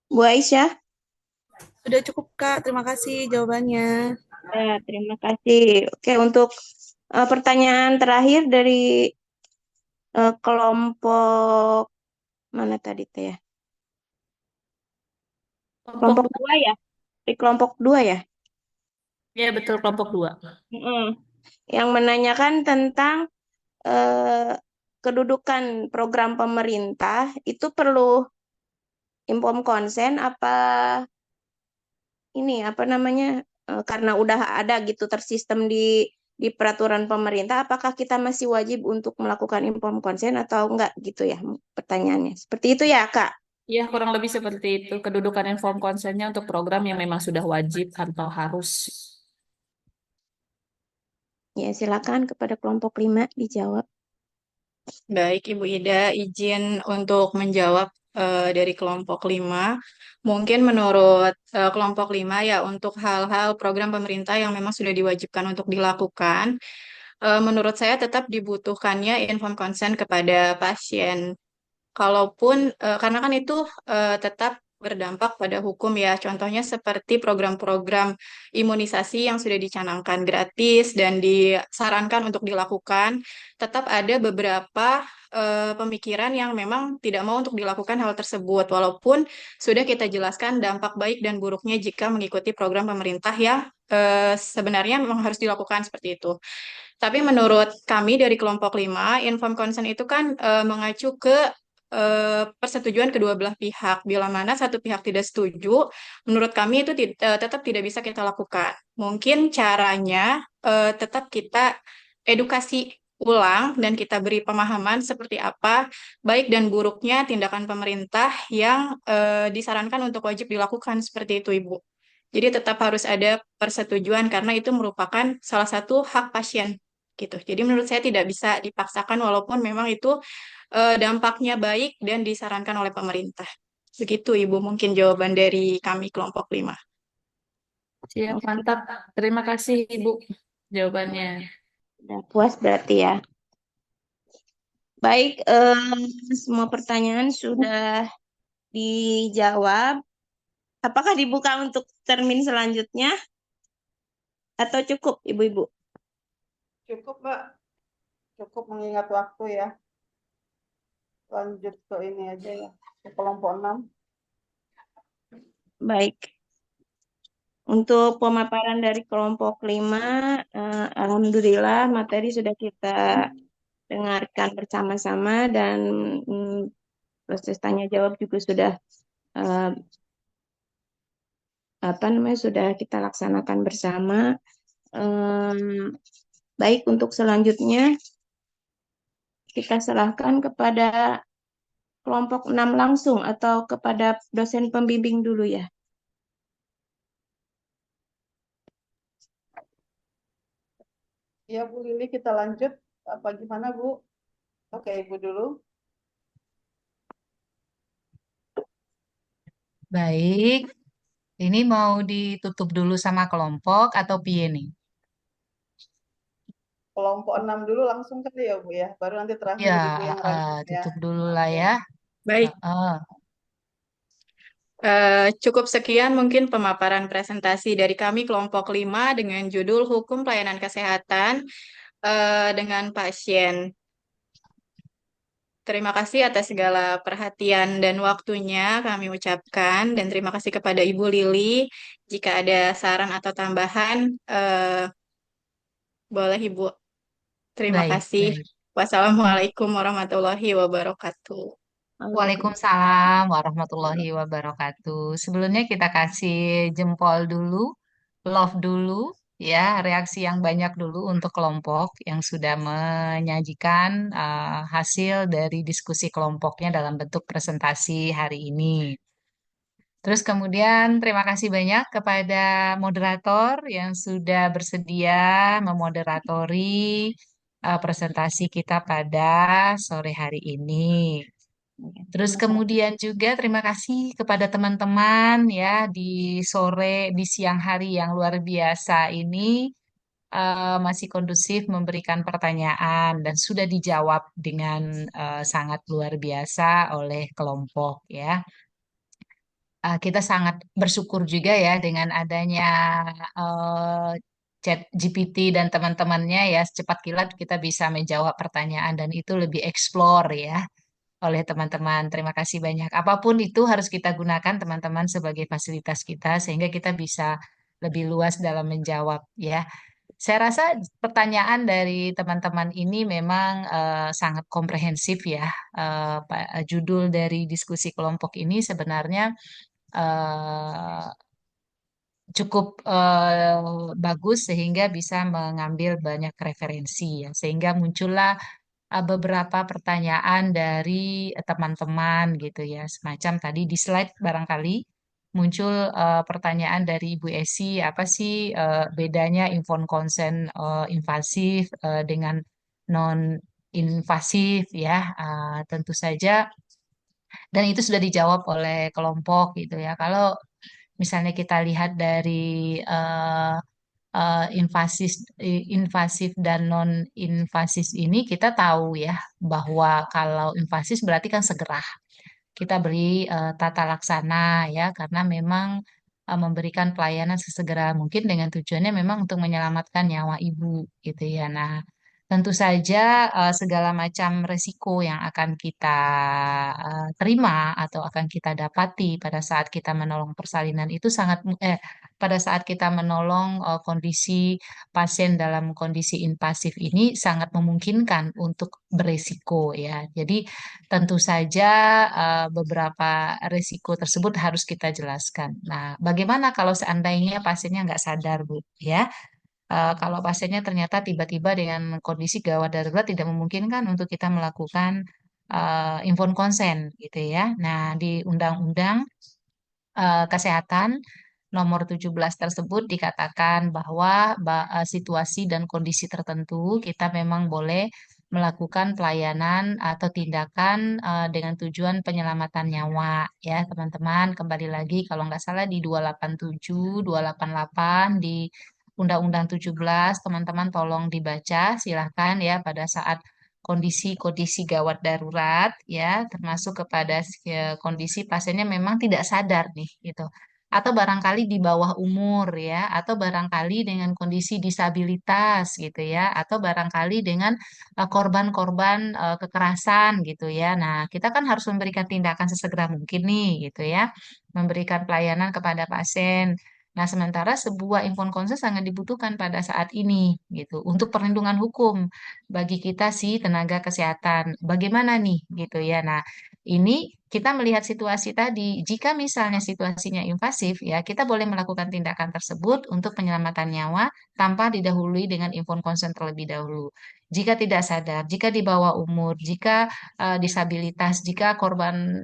Bu Aisyah? Sudah cukup, Kak. Terima kasih jawabannya. Ya, terima kasih. Oke, untuk pertanyaan terakhir dari kelompok mana tadi teh ya? Kelompok 2 ya? Di kelompok 2 ya? Ya, betul, kelompok 2. Yang menanyakan tentang kedudukan program pemerintah itu perlu inform consent apa ini apa namanya karena udah ada gitu tersistem di peraturan pemerintah, apakah kita masih wajib untuk melakukan inform consent atau enggak gitu ya pertanyaannya. Seperti itu ya, Kak? Ya, kurang lebih seperti itu. Kedudukan inform consent-nya untuk program yang memang sudah wajib atau harus. Ya, silakan kepada kelompok 5 dijawab. Baik, Ibu Ida, izin untuk menjawab dari kelompok 5. Mungkin menurut kelompok 5 ya, untuk hal-hal program pemerintah yang memang sudah diwajibkan untuk dilakukan, menurut saya tetap dibutuhkannya inform consent kepada pasien. Kalaupun karena kan itu tetap berdampak pada hukum ya. Contohnya seperti program-program imunisasi yang sudah dicanangkan gratis dan disarankan untuk dilakukan, tetap ada beberapa pemikiran yang memang tidak mau untuk dilakukan hal tersebut, walaupun sudah kita jelaskan dampak baik dan buruknya jika mengikuti program pemerintah yang sebenarnya memang harus dilakukan seperti itu. Tapi menurut kami dari kelompok 5, inform consent itu kan mengacu ke persetujuan kedua belah pihak. Bila mana satu pihak tidak setuju, menurut kami itu tetap tidak bisa kita lakukan. Mungkin caranya tetap kita edukasi ulang dan kita beri pemahaman seperti apa baik dan buruknya tindakan pemerintah yang disarankan untuk wajib dilakukan seperti itu, Ibu. Jadi tetap harus ada persetujuan karena itu merupakan salah satu hak pasien gitu. Jadi menurut saya tidak bisa dipaksakan walaupun memang itu dampaknya baik dan disarankan oleh pemerintah. Begitu Ibu mungkin jawaban dari kami kelompok 5. Siap, mantap. Terima kasih Ibu jawabannya. Udah puas berarti ya. Baik, semua pertanyaan sudah dijawab. Apakah dibuka untuk termin selanjutnya? Atau cukup, Ibu-Ibu? Cukup, Mbak. Cukup mengingat waktu ya. Lanjut ke ini aja ya, ke kelompok 6. Baik. Untuk pemaparan dari kelompok 5, alhamdulillah materi sudah kita dengarkan bersama-sama dan proses tanya jawab juga sudah sudah kita laksanakan bersama. Baik, untuk selanjutnya kita serahkan kepada kelompok 6 langsung atau kepada dosen pembimbing dulu ya. Ya, Bu Lili, kita lanjut. Apa gimana, Bu? Oke, Ibu dulu. Baik, ini mau ditutup dulu sama kelompok atau piye nih? Kelompok 6 dulu langsung kali ya, Bu ya. Baru nanti terakhir Ya, Ibu yang lanjut ya. tutup dulu lah ya. Baik. Cukup sekian mungkin pemaparan presentasi dari kami kelompok 5 dengan judul Hukum Pelayanan Kesehatan dengan Pasien. Terima kasih atas segala perhatian dan waktunya kami ucapkan dan terima kasih kepada Ibu Lili. Jika ada saran atau tambahan, boleh Ibu. Terima Baik, kasih. baik. Wassalamualaikum warahmatullahi wabarakatuh. Waalaikumsalam warahmatullahi wabarakatuh. Sebelumnya kita kasih jempol dulu, love dulu, ya, reaksi yang banyak dulu untuk kelompok yang sudah menyajikan hasil dari diskusi kelompoknya dalam bentuk presentasi hari ini. Terus kemudian terima kasih banyak kepada moderator yang sudah bersedia memoderatori presentasi kita pada sore hari ini. Terus kemudian juga terima kasih kepada teman-teman ya di di siang hari yang luar biasa ini masih kondusif memberikan pertanyaan dan sudah dijawab dengan sangat luar biasa oleh kelompok ya. Kita sangat bersyukur juga ya dengan adanya eh, Chat GPT dan teman-temannya ya secepat kilat kita bisa menjawab pertanyaan dan itu lebih explore ya oleh teman-teman. Terima kasih banyak. Apapun itu harus kita gunakan teman-teman sebagai fasilitas kita sehingga kita bisa lebih luas dalam menjawab ya. Saya rasa pertanyaan dari teman-teman ini memang sangat komprehensif ya. Judul dari diskusi kelompok ini sebenarnya eh, cukup bagus sehingga bisa mengambil banyak referensi ya. Sehingga muncullah beberapa pertanyaan dari teman-teman gitu ya. Semacam tadi di slide barangkali muncul pertanyaan dari Ibu Esi, apa sih bedanya infon konsen invasif dengan non invasif ya. Tentu saja dan itu sudah dijawab oleh kelompok gitu ya. Kalau misalnya kita lihat dari eh, invasif dan non invasif ini kita tahu ya bahwa kalau invasif berarti kan segera kita beri tata laksana ya karena memang memberikan pelayanan sesegera mungkin dengan tujuannya memang untuk menyelamatkan nyawa ibu gitu ya. Nah, tentu saja segala macam resiko yang akan kita terima atau akan kita dapati pada saat kita menolong persalinan itu pada saat kita menolong kondisi pasien dalam kondisi invasif ini sangat memungkinkan untuk beresiko ya. Jadi tentu saja beberapa resiko tersebut harus kita jelaskan. Nah, bagaimana kalau seandainya pasiennya nggak sadar, Bu? Ya, kalau pasiennya ternyata tiba-tiba dengan kondisi gawat darurat tidak memungkinkan untuk kita melakukan informed consent, gitu ya. Nah, di Undang-Undang Kesehatan nomor 17 tersebut dikatakan bahwa situasi dan kondisi tertentu kita memang boleh melakukan pelayanan atau tindakan dengan tujuan penyelamatan nyawa ya teman-teman kembali lagi kalau nggak salah di 287 288 di Undang-Undang 17 teman-teman tolong dibaca silahkan ya pada saat kondisi-kondisi gawat darurat ya termasuk kepada kondisi pasiennya memang tidak sadar nih gitu atau barangkali di bawah umur ya, atau barangkali dengan kondisi disabilitas gitu ya, atau barangkali dengan korban-korban kekerasan gitu ya. Nah, kita kan harus memberikan tindakan sesegera mungkin nih gitu ya, memberikan pelayanan kepada pasien. Nah, sementara sebuah infon konsen sangat dibutuhkan pada saat ini gitu untuk perlindungan hukum bagi kita si tenaga kesehatan. Bagaimana nih gitu ya. Nah, ini kita melihat situasi tadi, jika misalnya situasinya invasif, ya kita boleh melakukan tindakan tersebut untuk penyelamatan nyawa tanpa didahului dengan infon konsen terlebih dahulu. Jika tidak sadar, jika di bawah umur, jika disabilitas, jika korban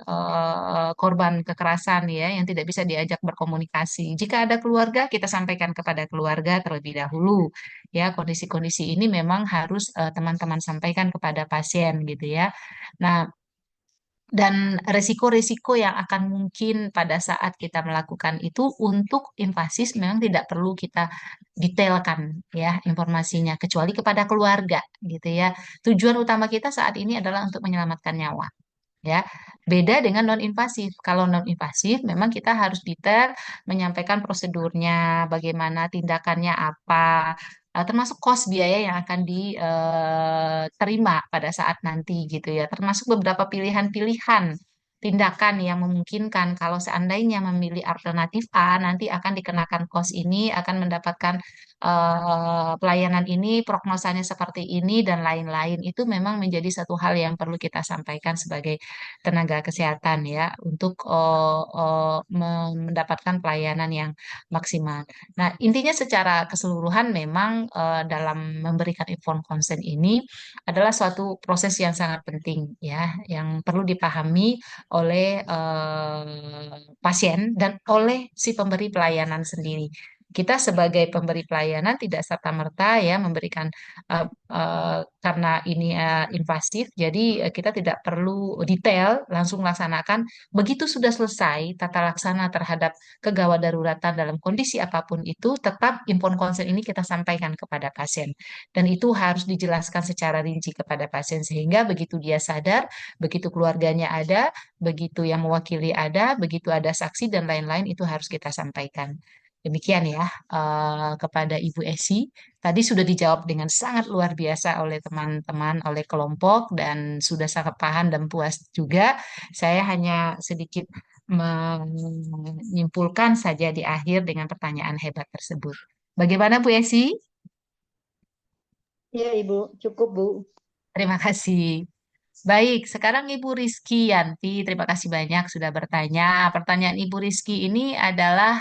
kekerasan ya yang tidak bisa diajak berkomunikasi, jika ada keluarga kita sampaikan kepada keluarga terlebih dahulu. Ya kondisi-kondisi ini memang harus teman-teman sampaikan kepada pasien gitu ya. Nah, dan resiko-resiko yang akan mungkin pada saat kita melakukan itu untuk invasif memang tidak perlu kita detailkan ya informasinya kecuali kepada keluarga gitu ya. Tujuan utama kita saat ini adalah untuk menyelamatkan nyawa. ya. Beda dengan non-invasif. Kalau non-invasif memang kita harus detail menyampaikan prosedurnya, bagaimana tindakannya apa, termasuk kos biaya yang akan diterima pada saat nanti gitu ya. Termasuk beberapa pilihan-pilihan tindakan yang memungkinkan kalau seandainya memilih alternatif A nanti akan dikenakan kos ini, akan mendapatkan pelayanan ini, prognosanya seperti ini dan lain-lain. Itu memang menjadi satu hal yang perlu kita sampaikan sebagai tenaga kesehatan ya untuk mendapatkan pelayanan yang maksimal. Nah, intinya secara keseluruhan memang dalam memberikan informed consent ini adalah suatu proses yang sangat penting ya, yang perlu dipahami oleh pasien dan oleh si pemberi pelayanan sendiri. Kita sebagai pemberi pelayanan tidak serta-merta ya memberikan karena ini invasif, jadi kita tidak perlu detail langsung laksanakan. Begitu sudah selesai tata laksana terhadap kegawat daruratan dalam kondisi apapun itu, tetap informed consent ini kita sampaikan kepada pasien. Dan itu harus dijelaskan secara rinci kepada pasien sehingga begitu dia sadar, begitu keluarganya ada, begitu yang mewakili ada, begitu ada saksi dan lain-lain itu harus kita sampaikan. Demikian ya kepada Ibu Esi. Tadi sudah dijawab dengan sangat luar biasa oleh teman-teman, oleh kelompok dan sudah sangat paham dan puas juga. Saya hanya sedikit menyimpulkan saja di akhir dengan pertanyaan hebat tersebut. Bagaimana Bu Esi? Iya, Ibu. Cukup, Bu. Terima kasih. Baik, sekarang Ibu Rizky Yanti, terima kasih banyak sudah bertanya. Pertanyaan Ibu Rizky ini adalah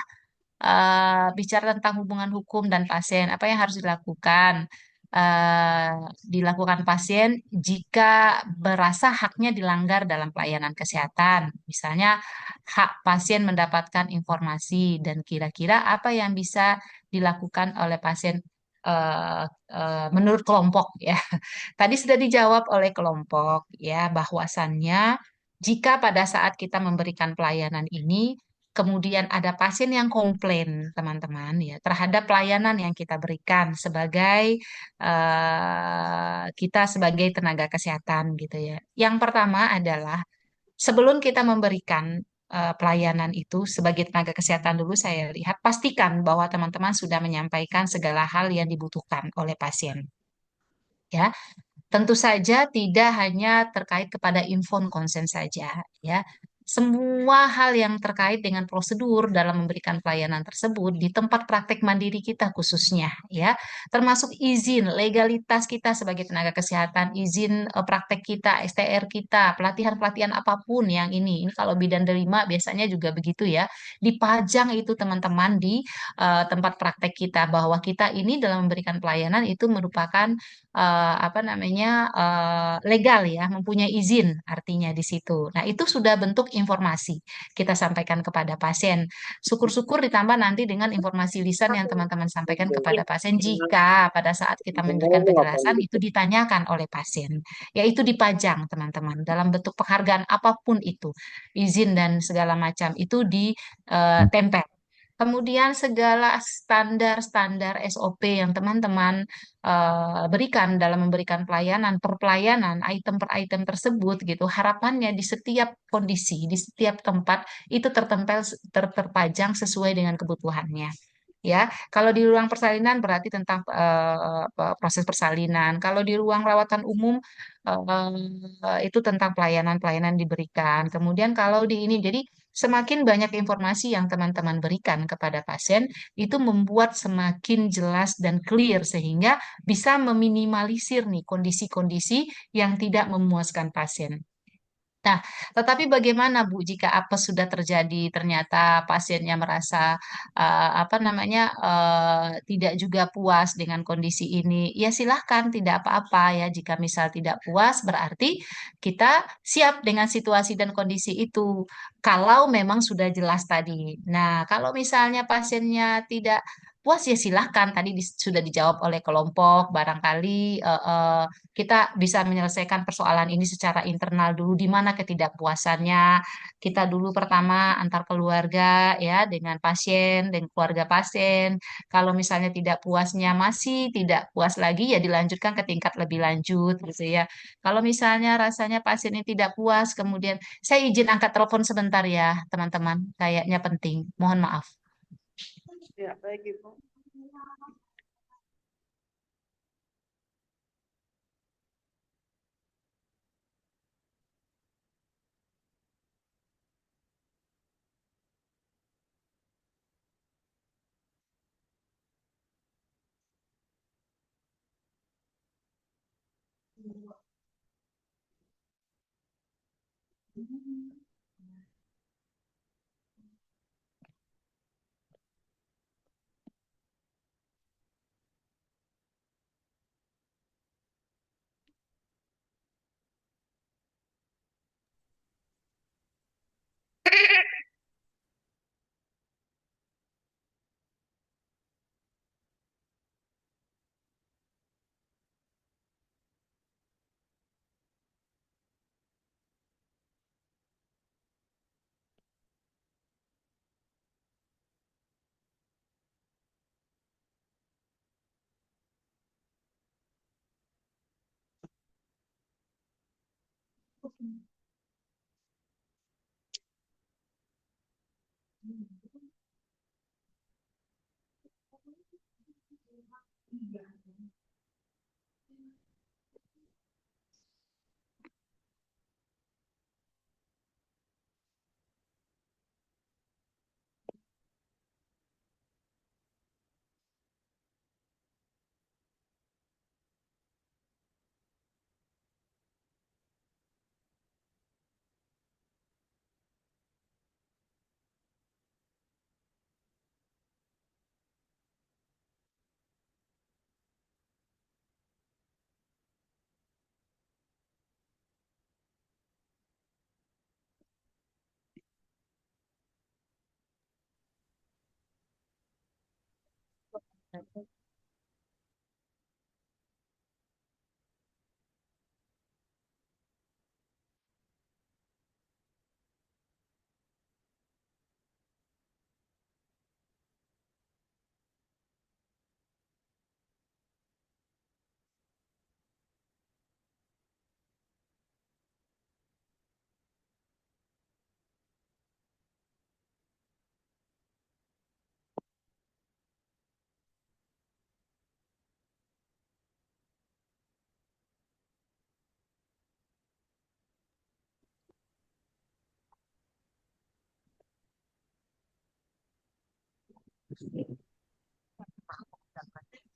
bicara tentang hubungan hukum dan pasien. Apa yang harus dilakukan? eh, Dilakukan pasien jika berasa haknya dilanggar dalam pelayanan kesehatan. Misalnya, hak pasien mendapatkan informasi dan kira-kira apa yang bisa dilakukan oleh pasien menurut kelompok ya. Tadi sudah dijawab oleh kelompok ya bahwasannya jika pada saat kita memberikan pelayanan ini kemudian ada pasien yang komplain teman-teman ya terhadap pelayanan yang kita berikan sebagai kita sebagai tenaga kesehatan gitu ya. Yang pertama adalah sebelum kita memberikan pelayanan itu sebagai tenaga kesehatan dulu saya lihat pastikan bahwa teman-teman sudah menyampaikan segala hal yang dibutuhkan oleh pasien ya. Tentu saja tidak hanya terkait kepada informed consent saja, ya. Semua hal yang terkait dengan prosedur dalam memberikan pelayanan tersebut di tempat praktek mandiri kita khususnya, ya, termasuk izin, legalitas kita sebagai tenaga kesehatan, izin praktek kita, STR kita, pelatihan-pelatihan apapun yang ini kalau bidan derima biasanya juga begitu ya, dipajang itu teman-teman di tempat praktek kita bahwa kita ini dalam memberikan pelayanan itu merupakan apa namanya legal ya, mempunyai izin artinya di situ. Nah, itu sudah bentuk informasi kita sampaikan kepada pasien. Syukur-syukur ditambah nanti dengan informasi lisan yang teman-teman sampaikan kepada pasien jika pada saat kita memberikan penjelasan itu ditanyakan oleh pasien, yaitu dipajang teman-teman dalam bentuk penghargaan apapun itu, izin dan segala macam itu ditempel. Kemudian segala standar-standar SOP yang teman-teman berikan dalam memberikan pelayanan per pelayanan, item per item tersebut gitu. Harapannya di setiap kondisi, di setiap tempat itu tertempel terpajang sesuai dengan kebutuhannya. Ya, kalau di ruang persalinan berarti tentang proses persalinan. Kalau di ruang rawatan umum itu tentang pelayanan-pelayanan diberikan. Kemudian kalau di ini, jadi semakin banyak informasi yang teman-teman berikan kepada pasien, itu membuat semakin jelas dan clear sehingga bisa meminimalisir nih kondisi-kondisi yang tidak memuaskan pasien. Nah, tetapi bagaimana Bu jika apes sudah terjadi ternyata pasiennya merasa apa namanya tidak juga puas dengan kondisi ini? Ya silahkan tidak apa-apa ya jika misal tidak puas berarti kita siap dengan situasi dan kondisi itu. Kalau memang sudah jelas tadi. Nah, kalau misalnya pasiennya tidak puas ya silahkan. Tadi sudah dijawab oleh kelompok, barangkali kita bisa menyelesaikan persoalan ini secara internal dulu, di mana ketidakpuasannya. Kita dulu pertama antar keluarga ya dengan pasien dan keluarga pasien. Kalau misalnya tidak puasnya masih tidak puas lagi ya dilanjutkan ke tingkat lebih lanjut gitu ya. Kalau misalnya rasanya pasien ini tidak puas, kemudian saya izin angkat telepon sebentar ya, teman-teman. Kayaknya penting. Mohon maaf. Ya, baik Ibu.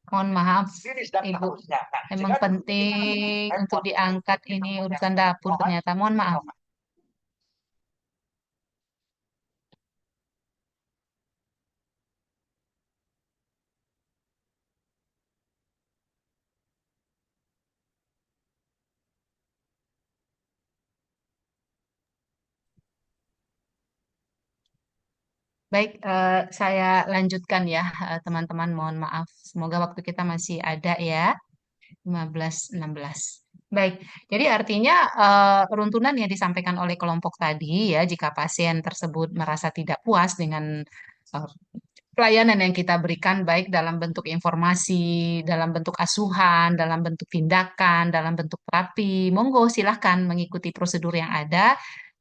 Mohon maaf, Ibu. Memang penting untuk diangkat ini urusan dapur ternyata. Mohon maaf. Baik, saya lanjutkan ya, teman-teman. Mohon maaf. Semoga waktu kita masih ada ya. 15-16. Baik, jadi artinya runtunan yang disampaikan oleh kelompok tadi ya, jika pasien tersebut merasa tidak puas dengan eh, pelayanan yang kita berikan, baik dalam bentuk informasi, dalam bentuk asuhan, dalam bentuk tindakan, dalam bentuk terapi, monggo silahkan mengikuti prosedur yang ada.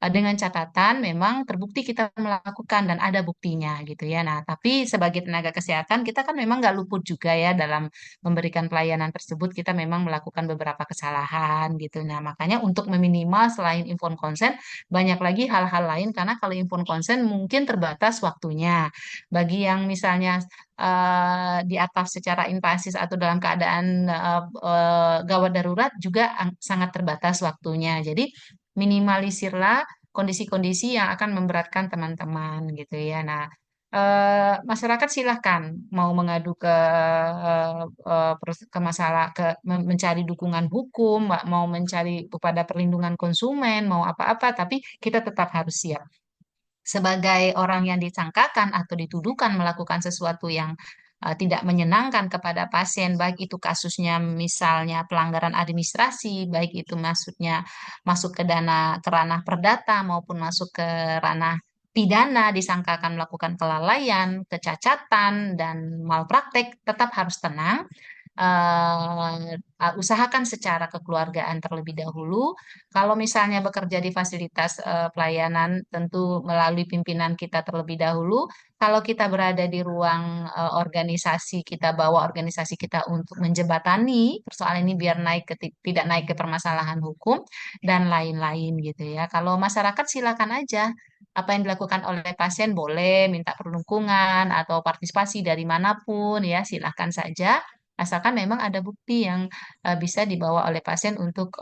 Dengan catatan memang terbukti kita melakukan dan ada buktinya gitu ya. Nah, tapi sebagai tenaga kesehatan kita kan memang nggak luput juga ya dalam memberikan pelayanan tersebut kita memang melakukan beberapa kesalahan gitu. Nah, makanya untuk meminimal selain inform consent banyak lagi hal-hal lain karena kalau inform consent mungkin terbatas waktunya. Bagi yang misalnya di atas secara invasif atau dalam keadaan gawat darurat juga sangat terbatas waktunya. Jadi minimalisirlah kondisi-kondisi yang akan memberatkan teman-teman gitu ya. Nah, masyarakat silahkan mau mengadu ke masalah mencari dukungan hukum, mau mencari kepada perlindungan konsumen, mau apa-apa, tapi kita tetap harus siap sebagai orang yang disangkakan atau dituduhkan melakukan sesuatu yang tidak menyenangkan kepada pasien, baik itu kasusnya misalnya pelanggaran administrasi, baik itu maksudnya masuk ke ranah perdata maupun masuk ke ranah pidana, disangkakan melakukan kelalaian, kecacatan, dan malpraktek, tetap harus tenang. Usahakan secara kekeluargaan terlebih dahulu. Kalau misalnya bekerja di fasilitas pelayanan, tentu melalui pimpinan kita terlebih dahulu. Kalau kita berada di ruang organisasi, kita bawa organisasi kita untuk menjembatani persoalan ini biar tidak naik ke permasalahan hukum dan lain-lain gitu ya. Kalau masyarakat silakan aja apa yang dilakukan oleh pasien boleh minta perlindungan atau partisipasi dari manapun ya silahkan saja asalkan memang ada bukti yang bisa dibawa oleh pasien untuk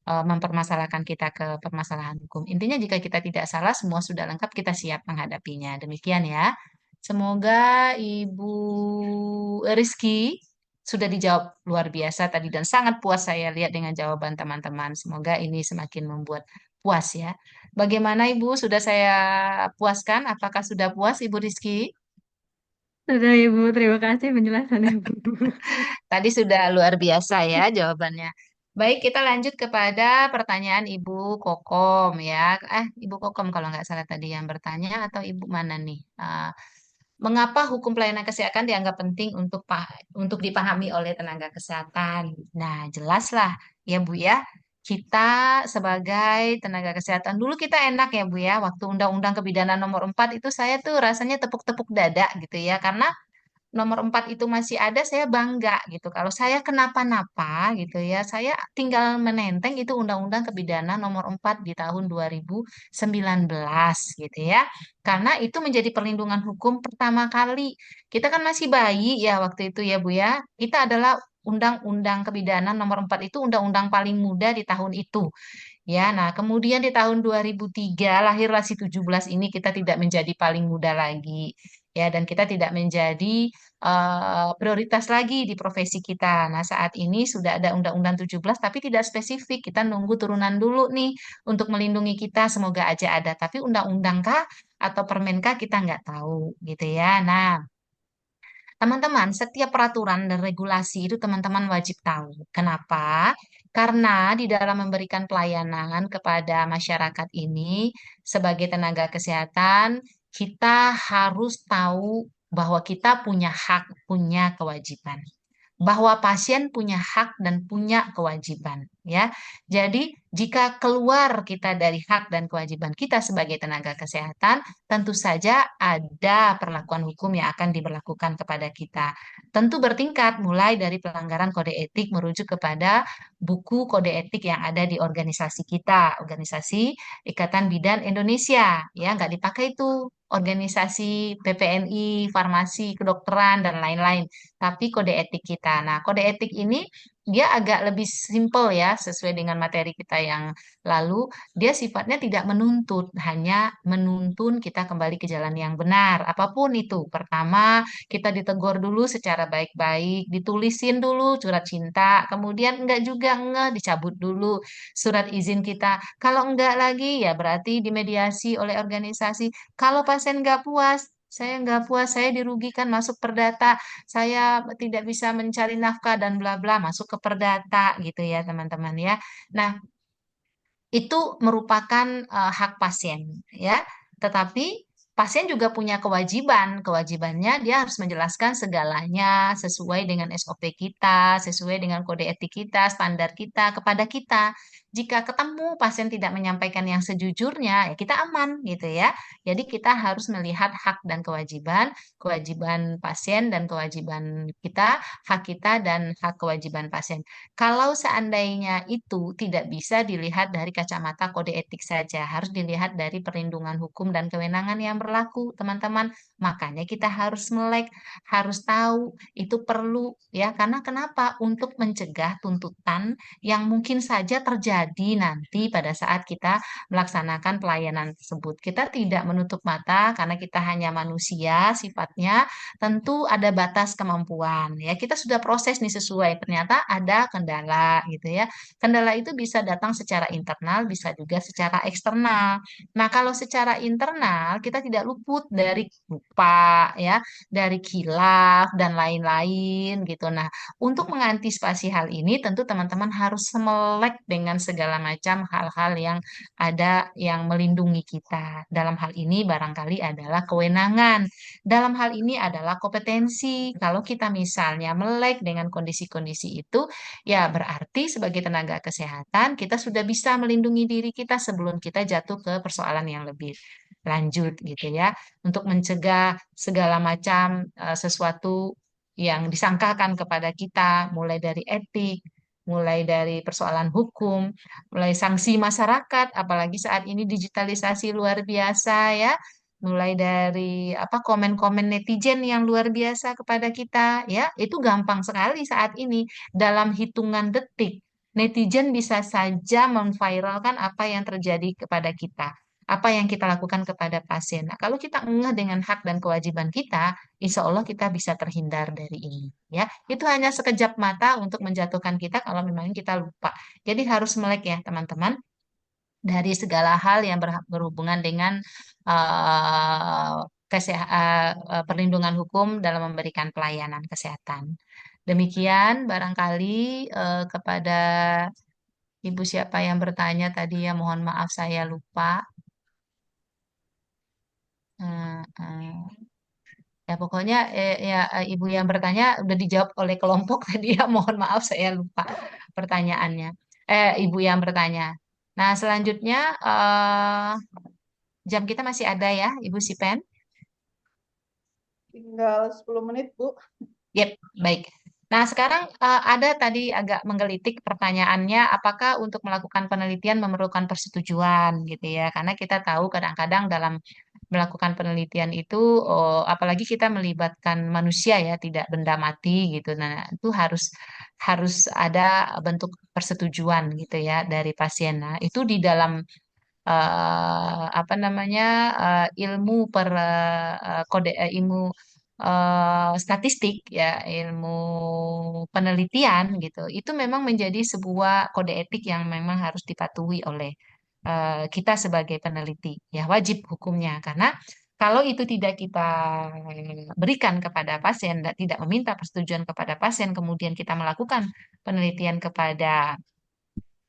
mempermasalahkan kita ke permasalahan hukum. Intinya jika kita tidak salah, semua sudah lengkap, kita siap menghadapinya. Demikian ya. Semoga Ibu Rizky sudah dijawab luar biasa tadi dan sangat puas saya lihat dengan jawaban teman-teman. Semoga ini semakin membuat puas ya. Bagaimana Ibu? Sudah saya puaskan? Apakah sudah puas Ibu Rizky? Sudah Ibu, terima kasih penjelasannya Ibu. Tadi sudah luar biasa ya jawabannya. Baik, kita lanjut kepada pertanyaan Ibu Kokom ya. Ibu Kokom kalau nggak salah tadi yang bertanya atau Ibu mana nih? Mengapa hukum pelayanan kesehatan dianggap penting untuk dipahami oleh tenaga kesehatan? Nah, jelaslah ya Bu ya. Kita sebagai tenaga kesehatan dulu kita enak ya Bu ya. Waktu Undang-Undang Kebidanan Nomor 4 itu saya tuh rasanya tepuk-tepuk dada gitu ya karena nomor 4 itu masih ada, saya bangga gitu. Kalau saya kenapa-napa gitu ya, saya tinggal menenteng itu Undang-Undang Kebidanan nomor 4 di tahun 2019 gitu ya. Karena itu menjadi perlindungan hukum pertama kali. Kita kan masih bayi ya waktu itu ya Bu ya. Kita adalah Undang-Undang Kebidanan nomor 4 itu undang-undang paling muda di tahun itu. Ya, nah kemudian di tahun 2003 lahirlah si 17 ini kita tidak menjadi paling muda lagi. Ya, dan kita tidak menjadi prioritas lagi di profesi kita. Nah, saat ini sudah ada Undang-Undang 17 tapi tidak spesifik. Kita nunggu turunan dulu nih untuk melindungi kita. Semoga aja ada. Tapi undang-undang kah atau permen kah kita nggak tahu gitu ya. Nah, teman-teman, setiap peraturan dan regulasi itu teman-teman wajib tahu. Kenapa? Karena di dalam memberikan pelayanan kepada masyarakat ini, sebagai tenaga kesehatan, kita harus tahu bahwa kita punya hak, punya kewajiban bahwa pasien punya hak dan punya kewajiban ya. Jadi jika keluar kita dari hak dan kewajiban kita sebagai tenaga kesehatan, tentu saja ada perlakuan hukum yang akan diberlakukan kepada kita. Tentu bertingkat mulai dari pelanggaran kode etik merujuk kepada buku kode etik yang ada di organisasi kita, organisasi Ikatan Bidan Indonesia ya, nggak dipakai itu organisasi PPNI, farmasi, kedokteran, dan lain-lain tapi kode etik kita. Nah, kode etik ini dia agak lebih simpel ya, sesuai dengan materi kita yang lalu. Dia sifatnya tidak menuntut, hanya menuntun kita kembali ke jalan yang benar. Apapun itu. Pertama, kita ditegur dulu secara baik-baik, ditulisin dulu surat cinta, kemudian enggak juga dicabut dulu surat izin kita. Kalau enggak lagi, ya berarti dimediasi oleh organisasi. Kalau pasien enggak puas, saya nggak puas, saya dirugikan masuk perdata, saya tidak bisa mencari nafkah dan bla bla masuk ke perdata gitu ya teman-teman ya. Nah, itu merupakan hak pasien ya. Tetapi pasien juga punya kewajiban. Kewajibannya dia harus menjelaskan segalanya sesuai dengan SOP kita, sesuai dengan kode etik kita, standar kita kepada kita. Jika ketemu pasien tidak menyampaikan yang sejujurnya, ya kita aman gitu ya. Jadi kita harus melihat hak dan kewajiban, kewajiban pasien dan kewajiban kita, hak kita dan hak kewajiban pasien. Kalau seandainya itu tidak bisa dilihat dari kacamata kode etik saja, harus dilihat dari perlindungan hukum dan kewenangan yang berlaku, teman-teman. Makanya kita harus melek, harus tahu itu perlu ya. Karena kenapa? Untuk mencegah tuntutan yang mungkin saja terjadi terjadi nanti pada saat kita melaksanakan pelayanan tersebut. Kita tidak menutup mata karena kita hanya manusia sifatnya, tentu ada batas kemampuan ya. Kita sudah proses nih sesuai, ternyata ada kendala gitu ya. Kendala itu bisa datang secara internal, bisa juga secara eksternal. Nah, kalau secara internal kita tidak luput dari lupa ya, dari khilaf dan lain-lain gitu. Nah, untuk mengantisipasi hal ini tentu teman-teman harus melek dengan segala macam hal-hal yang ada yang melindungi kita. Dalam hal ini barangkali adalah kewenangan. Dalam hal ini adalah kompetensi. Kalau kita misalnya melek dengan kondisi-kondisi itu, ya berarti sebagai tenaga kesehatan kita sudah bisa melindungi diri kita sebelum kita jatuh ke persoalan yang lebih lanjut gitu ya. Untuk mencegah segala macam sesuatu yang disangkakan kepada kita, mulai dari etik, mulai dari persoalan hukum, mulai sanksi masyarakat, apalagi saat ini digitalisasi luar biasa ya, mulai dari apa komen-komen netizen yang luar biasa kepada kita ya, itu gampang sekali saat ini dalam hitungan detik. Netizen bisa saja memviralkan apa yang terjadi kepada kita, apa yang kita lakukan kepada pasien. Nah, kalau kita ngeh dengan hak dan kewajiban kita, insya Allah kita bisa terhindar dari ini. Ya, itu hanya sekejap mata untuk menjatuhkan kita kalau memang kita lupa. Jadi harus melek ya teman-teman dari segala hal yang berhubungan dengan perlindungan hukum dalam memberikan pelayanan kesehatan. Demikian barangkali kepada Ibu siapa yang bertanya tadi ya, mohon maaf saya lupa. Eh, eh. Ya pokoknya Ibu yang bertanya udah dijawab oleh kelompok tadi ya, mohon maaf saya lupa pertanyaannya. Ibu yang bertanya. Nah, selanjutnya jam kita masih ada ya, Ibu Sipen? Tinggal 10 menit, Bu. Yep, baik. Nah, sekarang ada tadi agak menggelitik pertanyaannya, apakah untuk melakukan penelitian memerlukan persetujuan gitu ya? Karena kita tahu kadang-kadang dalam melakukan penelitian itu, apalagi kita melibatkan manusia ya, tidak benda mati gitu. Nah, itu harus harus ada bentuk persetujuan gitu ya dari pasien. Nah, itu di dalam apa namanya ilmu ilmu statistik ya, ilmu penelitian gitu, itu memang menjadi sebuah kode etik yang memang harus dipatuhi oleh kita sebagai peneliti ya, wajib hukumnya. Karena kalau itu tidak kita berikan kepada pasien, tidak meminta persetujuan kepada pasien, kemudian kita melakukan penelitian kepada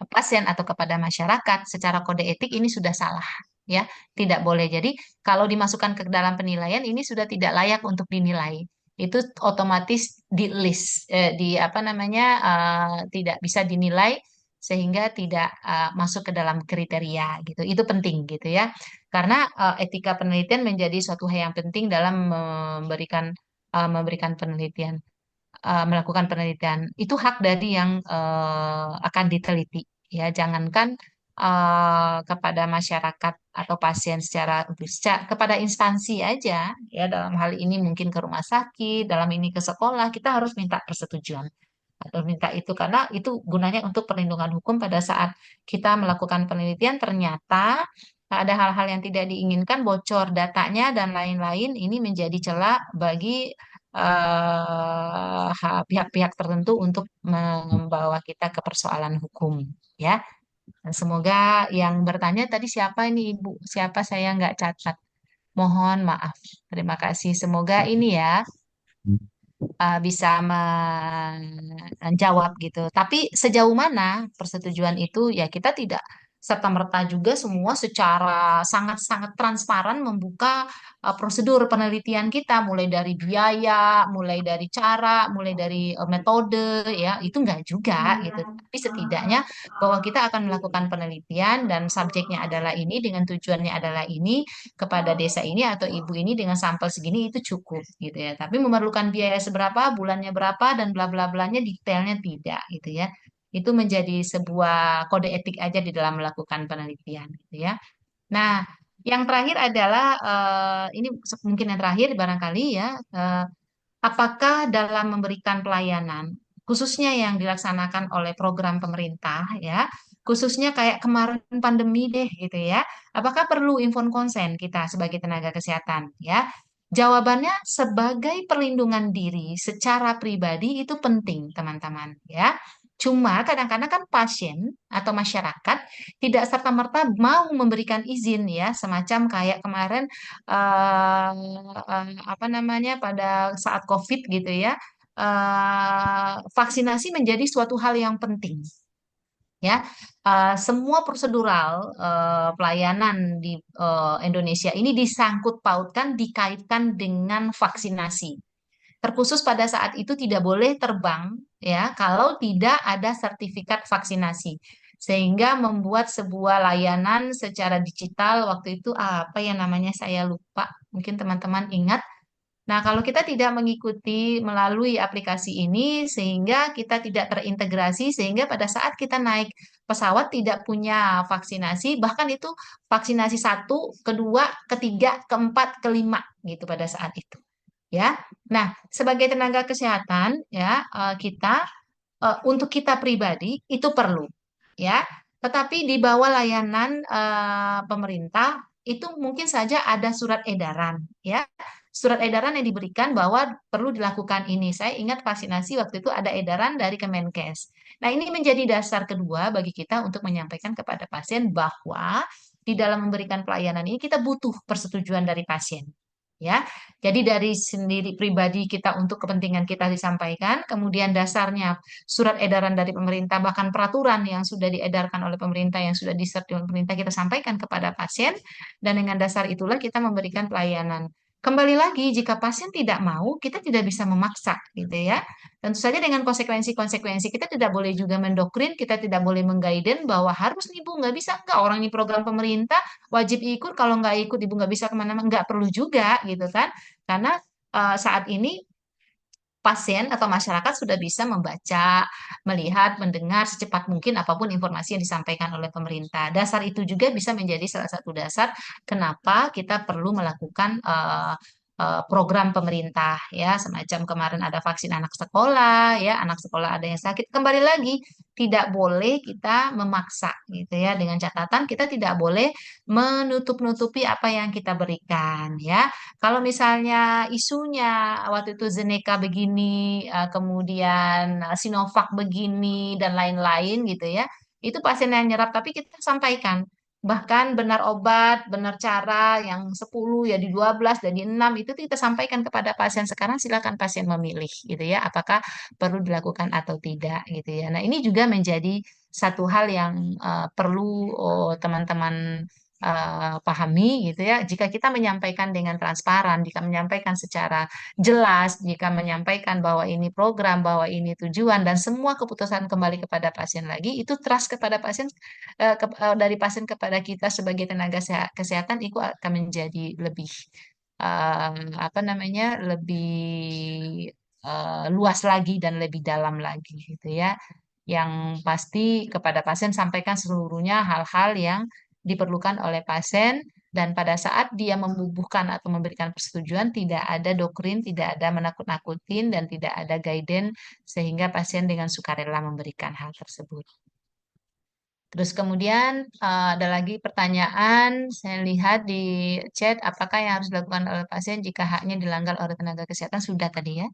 pasien atau kepada masyarakat secara kode etik, ini sudah salah ya, tidak boleh. Jadi kalau dimasukkan ke dalam penilaian ini sudah tidak layak untuk dinilai, itu otomatis di list di apa namanya tidak bisa dinilai sehingga tidak masuk ke dalam kriteria gitu. Itu penting gitu ya, karena etika penelitian menjadi suatu hal yang penting dalam memberikan penelitian, melakukan penelitian. Itu hak dari yang akan diteliti ya, jangankan kepada masyarakat atau pasien kepada instansi aja ya, dalam hal ini mungkin ke rumah sakit, dalam ini ke sekolah, kita harus minta persetujuan atau minta itu, karena itu gunanya untuk perlindungan hukum pada saat kita melakukan penelitian ternyata ada hal-hal yang tidak diinginkan, bocor datanya dan lain-lain, ini menjadi celah bagi pihak-pihak tertentu untuk membawa kita ke persoalan hukum ya. Dan semoga yang bertanya tadi siapa ini Ibu? Siapa, saya nggak catat. Mohon maaf. Terima kasih. Semoga ini ya bisa menjawab gitu. Tapi sejauh mana persetujuan itu ya, kita tidak serta-merta juga semua secara sangat-sangat transparan membuka prosedur penelitian kita, mulai dari biaya, mulai dari cara, mulai dari metode ya, itu enggak juga gitu. Tapi setidaknya bahwa kita akan melakukan penelitian dan subjeknya adalah ini, dengan tujuannya adalah ini, kepada desa ini atau ibu ini dengan sampel segini, itu cukup gitu ya. Tapi memerlukan biaya seberapa, bulannya berapa dan bla bla blanya detailnya tidak gitu ya. Itu menjadi sebuah kode etik aja di dalam melakukan penelitian gitu ya. Nah, yang terakhir adalah ini mungkin yang terakhir barangkali ya, apakah dalam memberikan pelayanan khususnya yang dilaksanakan oleh program pemerintah ya, khususnya kayak kemarin pandemi deh gitu ya. Apakah perlu informed consent kita sebagai tenaga kesehatan ya? Jawabannya sebagai perlindungan diri secara pribadi itu penting, teman-teman ya. Cuma kadang-kadang kan pasien atau masyarakat tidak serta-merta mau memberikan izin ya, semacam kayak kemarin apa namanya pada saat COVID gitu ya. Vaksinasi menjadi suatu hal yang penting ya. Semua prosedural pelayanan di Indonesia ini disangkut pautkan dikaitkan dengan vaksinasi. Terkhusus pada saat itu tidak boleh terbang ya kalau tidak ada sertifikat vaksinasi. Sehingga membuat sebuah layanan secara digital waktu itu apa ya namanya saya lupa. Mungkin teman-teman ingat. Nah, kalau kita tidak mengikuti melalui aplikasi ini, sehingga kita tidak terintegrasi, sehingga pada saat kita naik pesawat tidak punya vaksinasi, bahkan itu vaksinasi satu, kedua, ketiga, keempat, kelima gitu pada saat itu. Ya, nah sebagai tenaga kesehatan ya kita untuk kita pribadi itu perlu ya, tetapi di bawah layanan pemerintah itu mungkin saja ada surat edaran ya. Surat edaran yang diberikan bahwa perlu dilakukan ini. Saya ingat vaksinasi waktu itu ada edaran dari Kemenkes. Nah, ini menjadi dasar kedua bagi kita untuk menyampaikan kepada pasien bahwa di dalam memberikan pelayanan ini kita butuh persetujuan dari pasien. Ya, jadi dari sendiri pribadi kita untuk kepentingan kita disampaikan, kemudian dasarnya surat edaran dari pemerintah, bahkan peraturan yang sudah diedarkan oleh pemerintah, yang sudah diserti oleh pemerintah, kita sampaikan kepada pasien, dan dengan dasar itulah kita memberikan pelayanan. Kembali lagi, jika pasien tidak mau, kita tidak bisa memaksa, gitu ya. Tentu saja dengan konsekuensi-konsekuensi, kita tidak boleh juga mendoktrin, kita tidak boleh menggaiden bahwa harus nih Bu, nggak bisa, nggak, orang ini program pemerintah, wajib ikut, kalau nggak ikut Ibu nggak bisa kemana-mana, nggak perlu juga, gitu kan. Karena saat ini pasien atau masyarakat sudah bisa membaca, melihat, mendengar secepat mungkin apapun informasi yang disampaikan oleh pemerintah. Dasar itu juga bisa menjadi salah satu dasar kenapa kita perlu melakukan program pemerintah ya, semacam kemarin ada vaksin anak sekolah ya, anak sekolah ada yang sakit. Kembali lagi tidak boleh kita memaksa gitu ya, dengan catatan kita tidak boleh menutup-nutupi apa yang kita berikan ya. Kalau misalnya isunya waktu itu Zeneca begini, kemudian Sinovac begini dan lain-lain gitu ya, itu pasien yang nyerap tapi kita sampaikan. Bahkan benar obat, benar cara yang 10 ya di 12 dan di 6 itu kita sampaikan kepada pasien. Sekarang silakan pasien memilih gitu ya, apakah perlu dilakukan atau tidak gitu ya. Nah, ini juga menjadi satu hal yang perlu teman-teman pahami gitu ya. Jika kita menyampaikan dengan transparan, jika menyampaikan secara jelas, jika menyampaikan bahwa ini program, bahwa ini tujuan, dan semua keputusan kembali kepada pasien lagi, itu trust kepada pasien dari pasien kepada kita sebagai tenaga kesehatan itu akan menjadi lebih apa namanya lebih luas lagi dan lebih dalam lagi gitu ya. Yang pasti kepada pasien sampaikan seluruhnya hal-hal yang diperlukan oleh pasien, dan pada saat dia membubuhkan atau memberikan persetujuan tidak ada doktrin, tidak ada menakut-nakutin, dan tidak ada guidance sehingga pasien dengan sukarela memberikan hal tersebut. Terus kemudian ada lagi pertanyaan, saya lihat di chat, apakah yang harus dilakukan oleh pasien jika haknya dilanggar oleh tenaga kesehatan? Sudah tadi ya?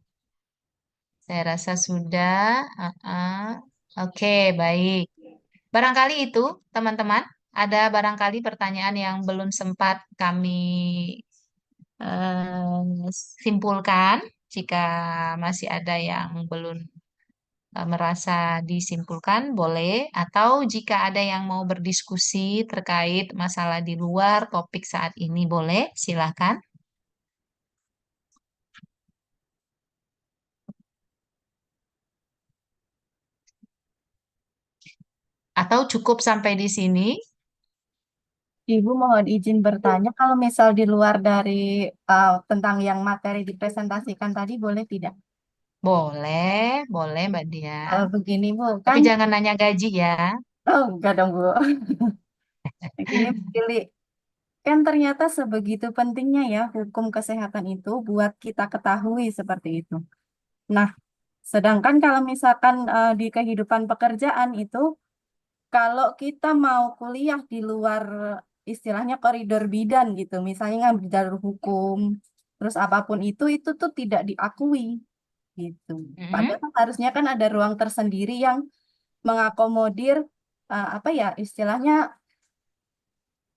Saya rasa sudah. Oke, baik. Barangkali itu, teman-teman, ada barangkali pertanyaan yang belum sempat kami simpulkan. Jika masih ada yang belum merasa disimpulkan, boleh. Atau jika ada yang mau berdiskusi terkait masalah di luar topik saat ini, boleh. Silakan. Atau cukup sampai di sini? Ibu mohon izin bertanya, kalau misal di luar dari tentang yang materi dipresentasikan tadi, boleh tidak? Boleh, boleh Mbak Dia. Begini Bu, Tapi kan? jangan nanya gaji ya. Oh, enggak dong Bu. Begini pilih. Kan ternyata sebegitu pentingnya ya hukum kesehatan itu buat kita ketahui seperti itu. Nah, sedangkan kalau misalkan di kehidupan pekerjaan itu kalau kita mau kuliah di luar istilahnya koridor bidan gitu, misalnya ngambil jalur hukum, terus apapun itu tuh tidak diakui gitu. Padahal harusnya kan ada ruang tersendiri yang mengakomodir apa ya istilahnya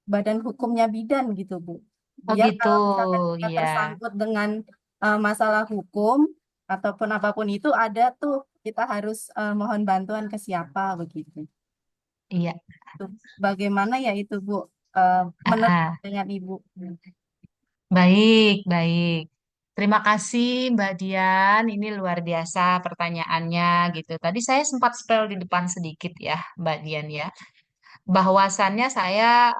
badan hukumnya bidan gitu, Bu. Oh Biar gitu, kalau misalkan kita iya. tersangkut dengan masalah hukum ataupun apapun itu ada tuh kita harus mohon bantuan ke siapa begitu. Iya. Tuh, bagaimana ya itu, Bu? Menurut Ah, dengan Ibu. baik, baik. Terima kasih Mbak Dian, ini luar biasa pertanyaannya gitu. Tadi saya sempat spell di depan sedikit ya, Mbak Dian ya. Bahwasannya saya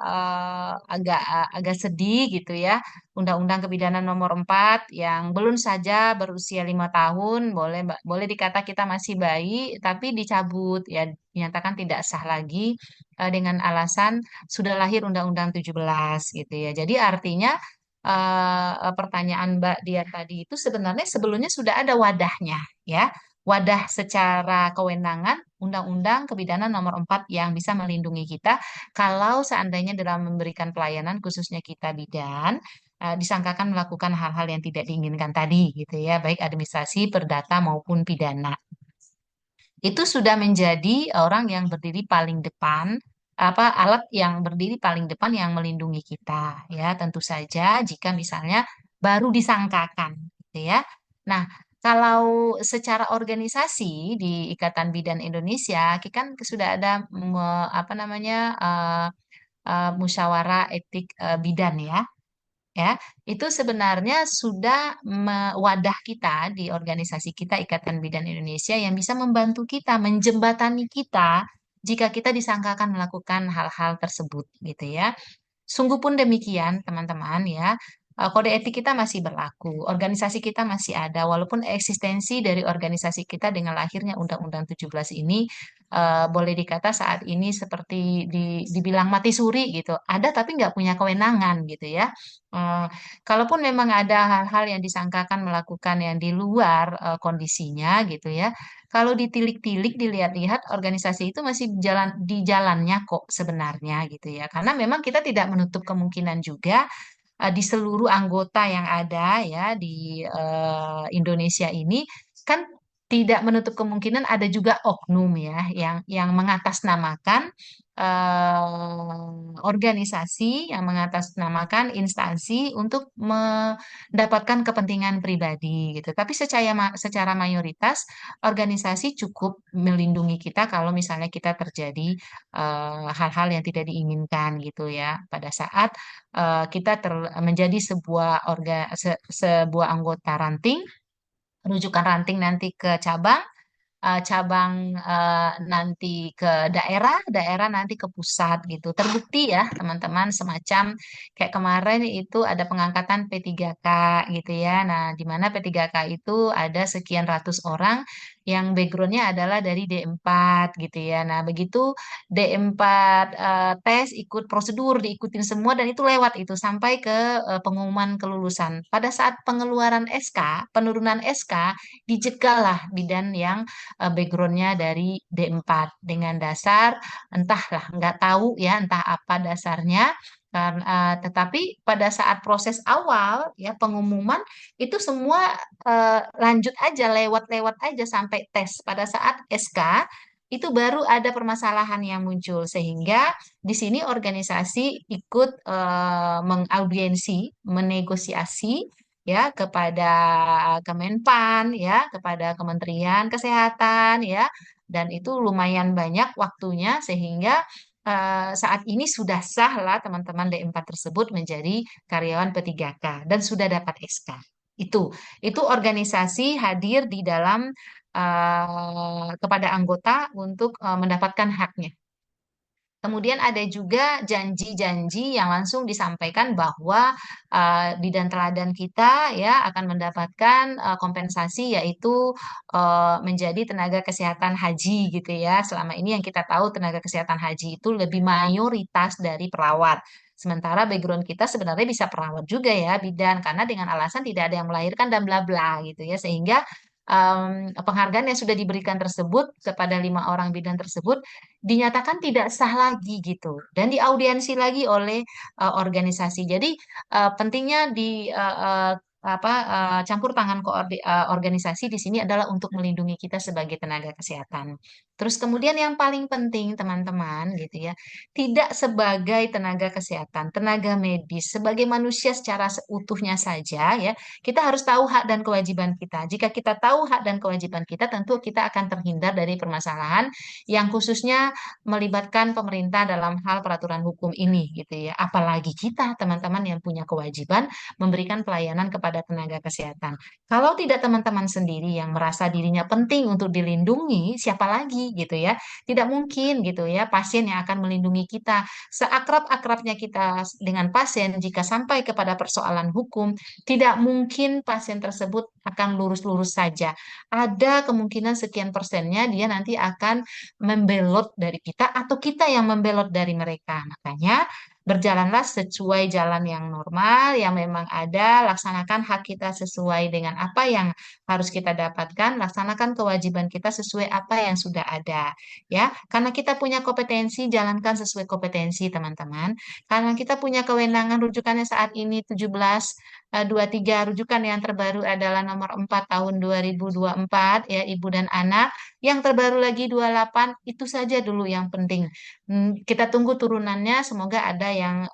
agak sedih gitu ya. Undang-Undang Kebidanan Nomor 4 yang belum saja berusia 5 tahun, boleh dikata kita masih bayi, tapi dicabut ya, dinyatakan tidak sah lagi dengan alasan sudah lahir Undang-Undang 17 gitu ya. Jadi artinya pertanyaan Mbak Dia tadi itu sebenarnya sebelumnya sudah ada wadahnya ya. Wadah secara kewenangan Undang-Undang Kebidanan Nomor 4 yang bisa melindungi kita kalau seandainya dalam memberikan pelayanan khususnya kita bidan disangkakan melakukan hal-hal yang tidak diinginkan tadi gitu ya, baik administrasi, perdata maupun pidana. Itu sudah menjadi orang yang berdiri paling depan, apa alat yang berdiri paling depan yang melindungi kita ya, tentu saja jika misalnya baru disangkakan gitu ya. Nah, kalau secara organisasi di Ikatan Bidan Indonesia, kita kan sudah ada apa namanya musyawarah etik bidan ya, itu sebenarnya sudah wadah kita di organisasi kita Ikatan Bidan Indonesia yang bisa membantu kita, menjembatani kita jika kita disangkakan melakukan hal-hal tersebut gitu ya. Sungguh pun demikian, teman-teman ya. Kode etik kita masih berlaku, organisasi kita masih ada, walaupun eksistensi dari organisasi kita dengan lahirnya Undang-Undang 17 ini boleh dikata saat ini seperti dibilang mati suri gitu. Ada tapi nggak punya kewenangan gitu ya. Eh, Kalaupun memang ada hal-hal yang disangkakan melakukan yang di luar kondisinya gitu ya. Kalau ditilik-tilik, dilihat-lihat, organisasi itu masih jalan di jalannya kok sebenarnya gitu ya. Karena memang kita tidak menutup kemungkinan juga di seluruh anggota yang ada ya di Indonesia ini kan tidak menutup kemungkinan ada juga oknum ya yang mengatasnamakan organisasi, yang mengatasnamakan instansi untuk mendapatkan kepentingan pribadi gitu. Tapi secara mayoritas organisasi cukup melindungi kita kalau misalnya kita terjadi hal-hal yang tidak diinginkan gitu ya pada saat kita menjadi sebuah anggota ranting, rujukan ranting nanti ke cabang, cabang nanti ke daerah, daerah nanti ke pusat gitu. Terbukti ya teman-teman semacam kayak kemarin itu ada pengangkatan P3K gitu ya. Nah, di mana P3K itu ada sekian ratus orang yang backgroundnya adalah dari D4 gitu ya. Nah, begitu D4 tes ikut prosedur diikutin semua dan itu lewat itu sampai ke pengumuman kelulusan. Pada saat pengeluaran SK, penurunan SK, dijegal bidan yang backgroundnya dari D4 dengan dasar entahlah nggak tahu ya entah apa dasarnya tetapi pada saat proses awal ya pengumuman itu semua lanjut aja lewat-lewat aja sampai tes pada saat SK itu baru ada permasalahan yang muncul sehingga di sini organisasi ikut mengaudiensi menegosiasi ya kepada Kemenpan ya kepada Kementerian Kesehatan ya dan itu lumayan banyak waktunya sehingga saat ini sudah sah lah teman-teman D4 tersebut menjadi karyawan P3K dan sudah dapat SK. Itu organisasi hadir di dalam kepada anggota untuk mendapatkan haknya. Kemudian ada juga janji-janji yang langsung disampaikan bahwa bidan teladan kita ya akan mendapatkan kompensasi yaitu menjadi tenaga kesehatan haji gitu ya. Selama ini yang kita tahu tenaga kesehatan haji itu lebih mayoritas dari perawat. Sementara background kita sebenarnya bisa perawat juga ya bidan karena dengan alasan tidak ada yang melahirkan dan bla bla gitu ya sehingga penghargaan yang sudah diberikan tersebut kepada 5 orang bidan tersebut dinyatakan tidak sah lagi gitu dan diaudiensi lagi oleh organisasi. Jadi pentingnya di campur tangan organisasi di sini adalah untuk melindungi kita sebagai tenaga kesehatan. Terus kemudian yang paling penting teman-teman gitu ya, tidak sebagai tenaga kesehatan, tenaga medis, sebagai manusia secara seutuhnya saja ya, kita harus tahu hak dan kewajiban kita. Jika kita tahu hak dan kewajiban kita, tentu kita akan terhindar dari permasalahan yang khususnya melibatkan pemerintah dalam hal peraturan hukum ini gitu ya. Apalagi kita teman-teman yang punya kewajiban memberikan pelayanan kepada tenaga kesehatan. Kalau tidak teman-teman sendiri yang merasa dirinya penting untuk dilindungi, siapa lagi gitu ya? Tidak mungkin gitu ya pasien yang akan melindungi kita. Seakrab-akrabnya kita dengan pasien, jika sampai kepada persoalan hukum, tidak mungkin pasien tersebut akan lurus-lurus saja. Ada kemungkinan sekian persennya dia nanti akan membelot dari kita atau kita yang membelot dari mereka. Makanya berjalanlah sesuai jalan yang normal, yang memang ada, laksanakan hak kita sesuai dengan apa yang harus kita dapatkan, laksanakan kewajiban kita sesuai apa yang sudah ada, ya. Karena kita punya kompetensi, jalankan sesuai kompetensi, teman-teman. Karena kita punya kewenangan rujukannya saat ini 1723 rujukan yang terbaru adalah nomor 4 tahun 2024 ya Ibu dan anak. Yang terbaru lagi 28 itu saja dulu yang penting. Kita tunggu turunannya, semoga ada yang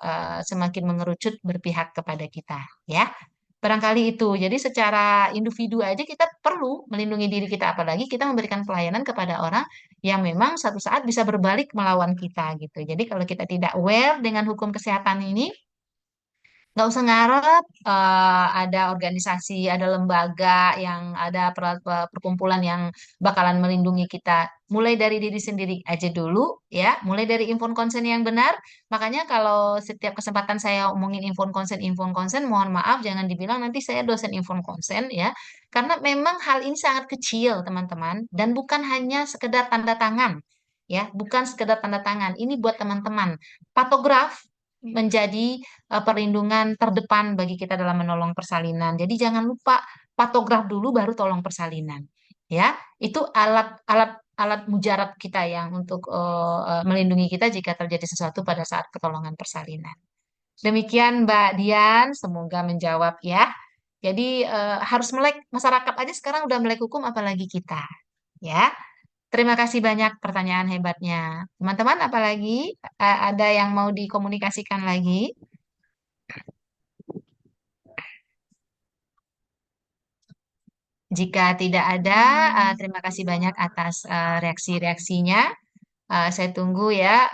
semakin mengerucut berpihak kepada kita, ya. Barangkali itu. Jadi secara individu aja kita perlu melindungi diri kita, apalagi kita memberikan pelayanan kepada orang yang memang satu saat bisa berbalik melawan kita gitu. Jadi kalau kita tidak aware dengan hukum kesehatan ini, nggak usah ngarep ada organisasi, ada lembaga yang ada perkumpulan yang bakalan melindungi kita. Mulai dari diri sendiri aja dulu ya, mulai dari inform consent yang benar. Makanya kalau setiap kesempatan saya omongin inform consent, mohon maaf jangan dibilang nanti saya dosen inform consent ya. Karena memang hal ini sangat kecil, teman-teman, dan bukan hanya sekedar tanda tangan. Ya, bukan sekedar tanda tangan. Ini buat teman-teman. Patograf menjadi perlindungan terdepan bagi kita dalam menolong persalinan. Jadi jangan lupa patograf dulu baru tolong persalinan. Ya, itu alat mujarab kita yang untuk melindungi kita jika terjadi sesuatu pada saat pertolongan persalinan. Demikian Mbak Dian, semoga menjawab ya. Jadi harus melek masyarakat aja sekarang udah melek hukum apalagi kita. Ya. Terima kasih banyak pertanyaan hebatnya. Teman-teman, apalagi ada yang mau dikomunikasikan lagi? Jika tidak ada, terima kasih banyak atas reaksi-reaksinya. Saya tunggu ya,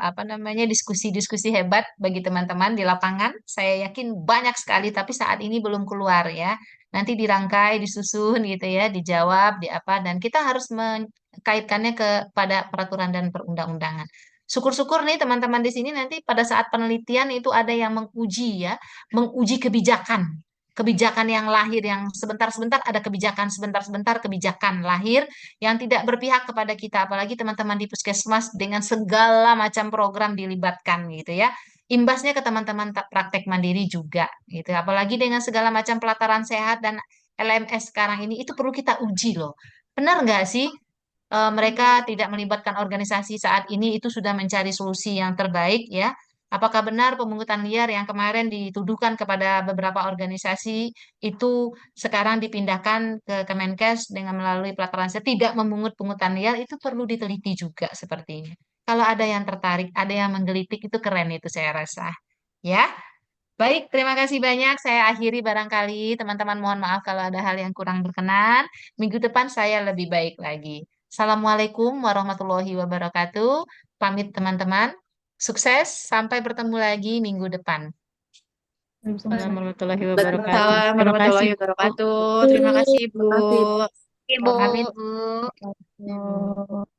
apa namanya diskusi-diskusi hebat bagi teman-teman di lapangan. Saya yakin banyak sekali, tapi saat ini belum keluar ya. Nanti dirangkai, disusun gitu ya, dijawab, di apa, dan kita harus mengkaitkannya kepada peraturan dan perundang-undangan. Syukur-syukur nih teman-teman di sini nanti pada saat penelitian itu ada yang menguji ya, menguji kebijakan. Kebijakan yang lahir, yang sebentar-sebentar ada kebijakan, sebentar-sebentar kebijakan lahir yang tidak berpihak kepada kita, apalagi teman-teman di puskesmas dengan segala macam program dilibatkan gitu ya. Imbasnya ke teman-teman praktek mandiri juga gitu. Apalagi dengan segala macam pelataran sehat dan LMS sekarang ini itu perlu kita uji loh. Benar nggak sih mereka tidak melibatkan organisasi saat ini itu sudah mencari solusi yang terbaik ya? Apakah benar pemungutan liar yang kemarin dituduhkan kepada beberapa organisasi itu sekarang dipindahkan ke Kemenkes dengan melalui pelataran sehat tidak memungut pungutan liar itu perlu diteliti juga sepertinya. Kalau ada yang tertarik, ada yang menggelitik itu keren itu saya rasa. Ya, baik, terima kasih banyak. Saya akhiri barangkali teman-teman mohon maaf kalau ada hal yang kurang berkenan. Minggu depan saya lebih baik lagi. Assalamualaikum warahmatullahi wabarakatuh. Pamit teman-teman. Sukses, sampai bertemu lagi minggu depan. Assalamualaikum warahmatullahi Waalaikumsalam wabarakatuh. Terima kasih, warahmatullahi Bu. wabarakatuh. Terima kasih, Bu. Terima kasih. Pamit, Bu. Bu.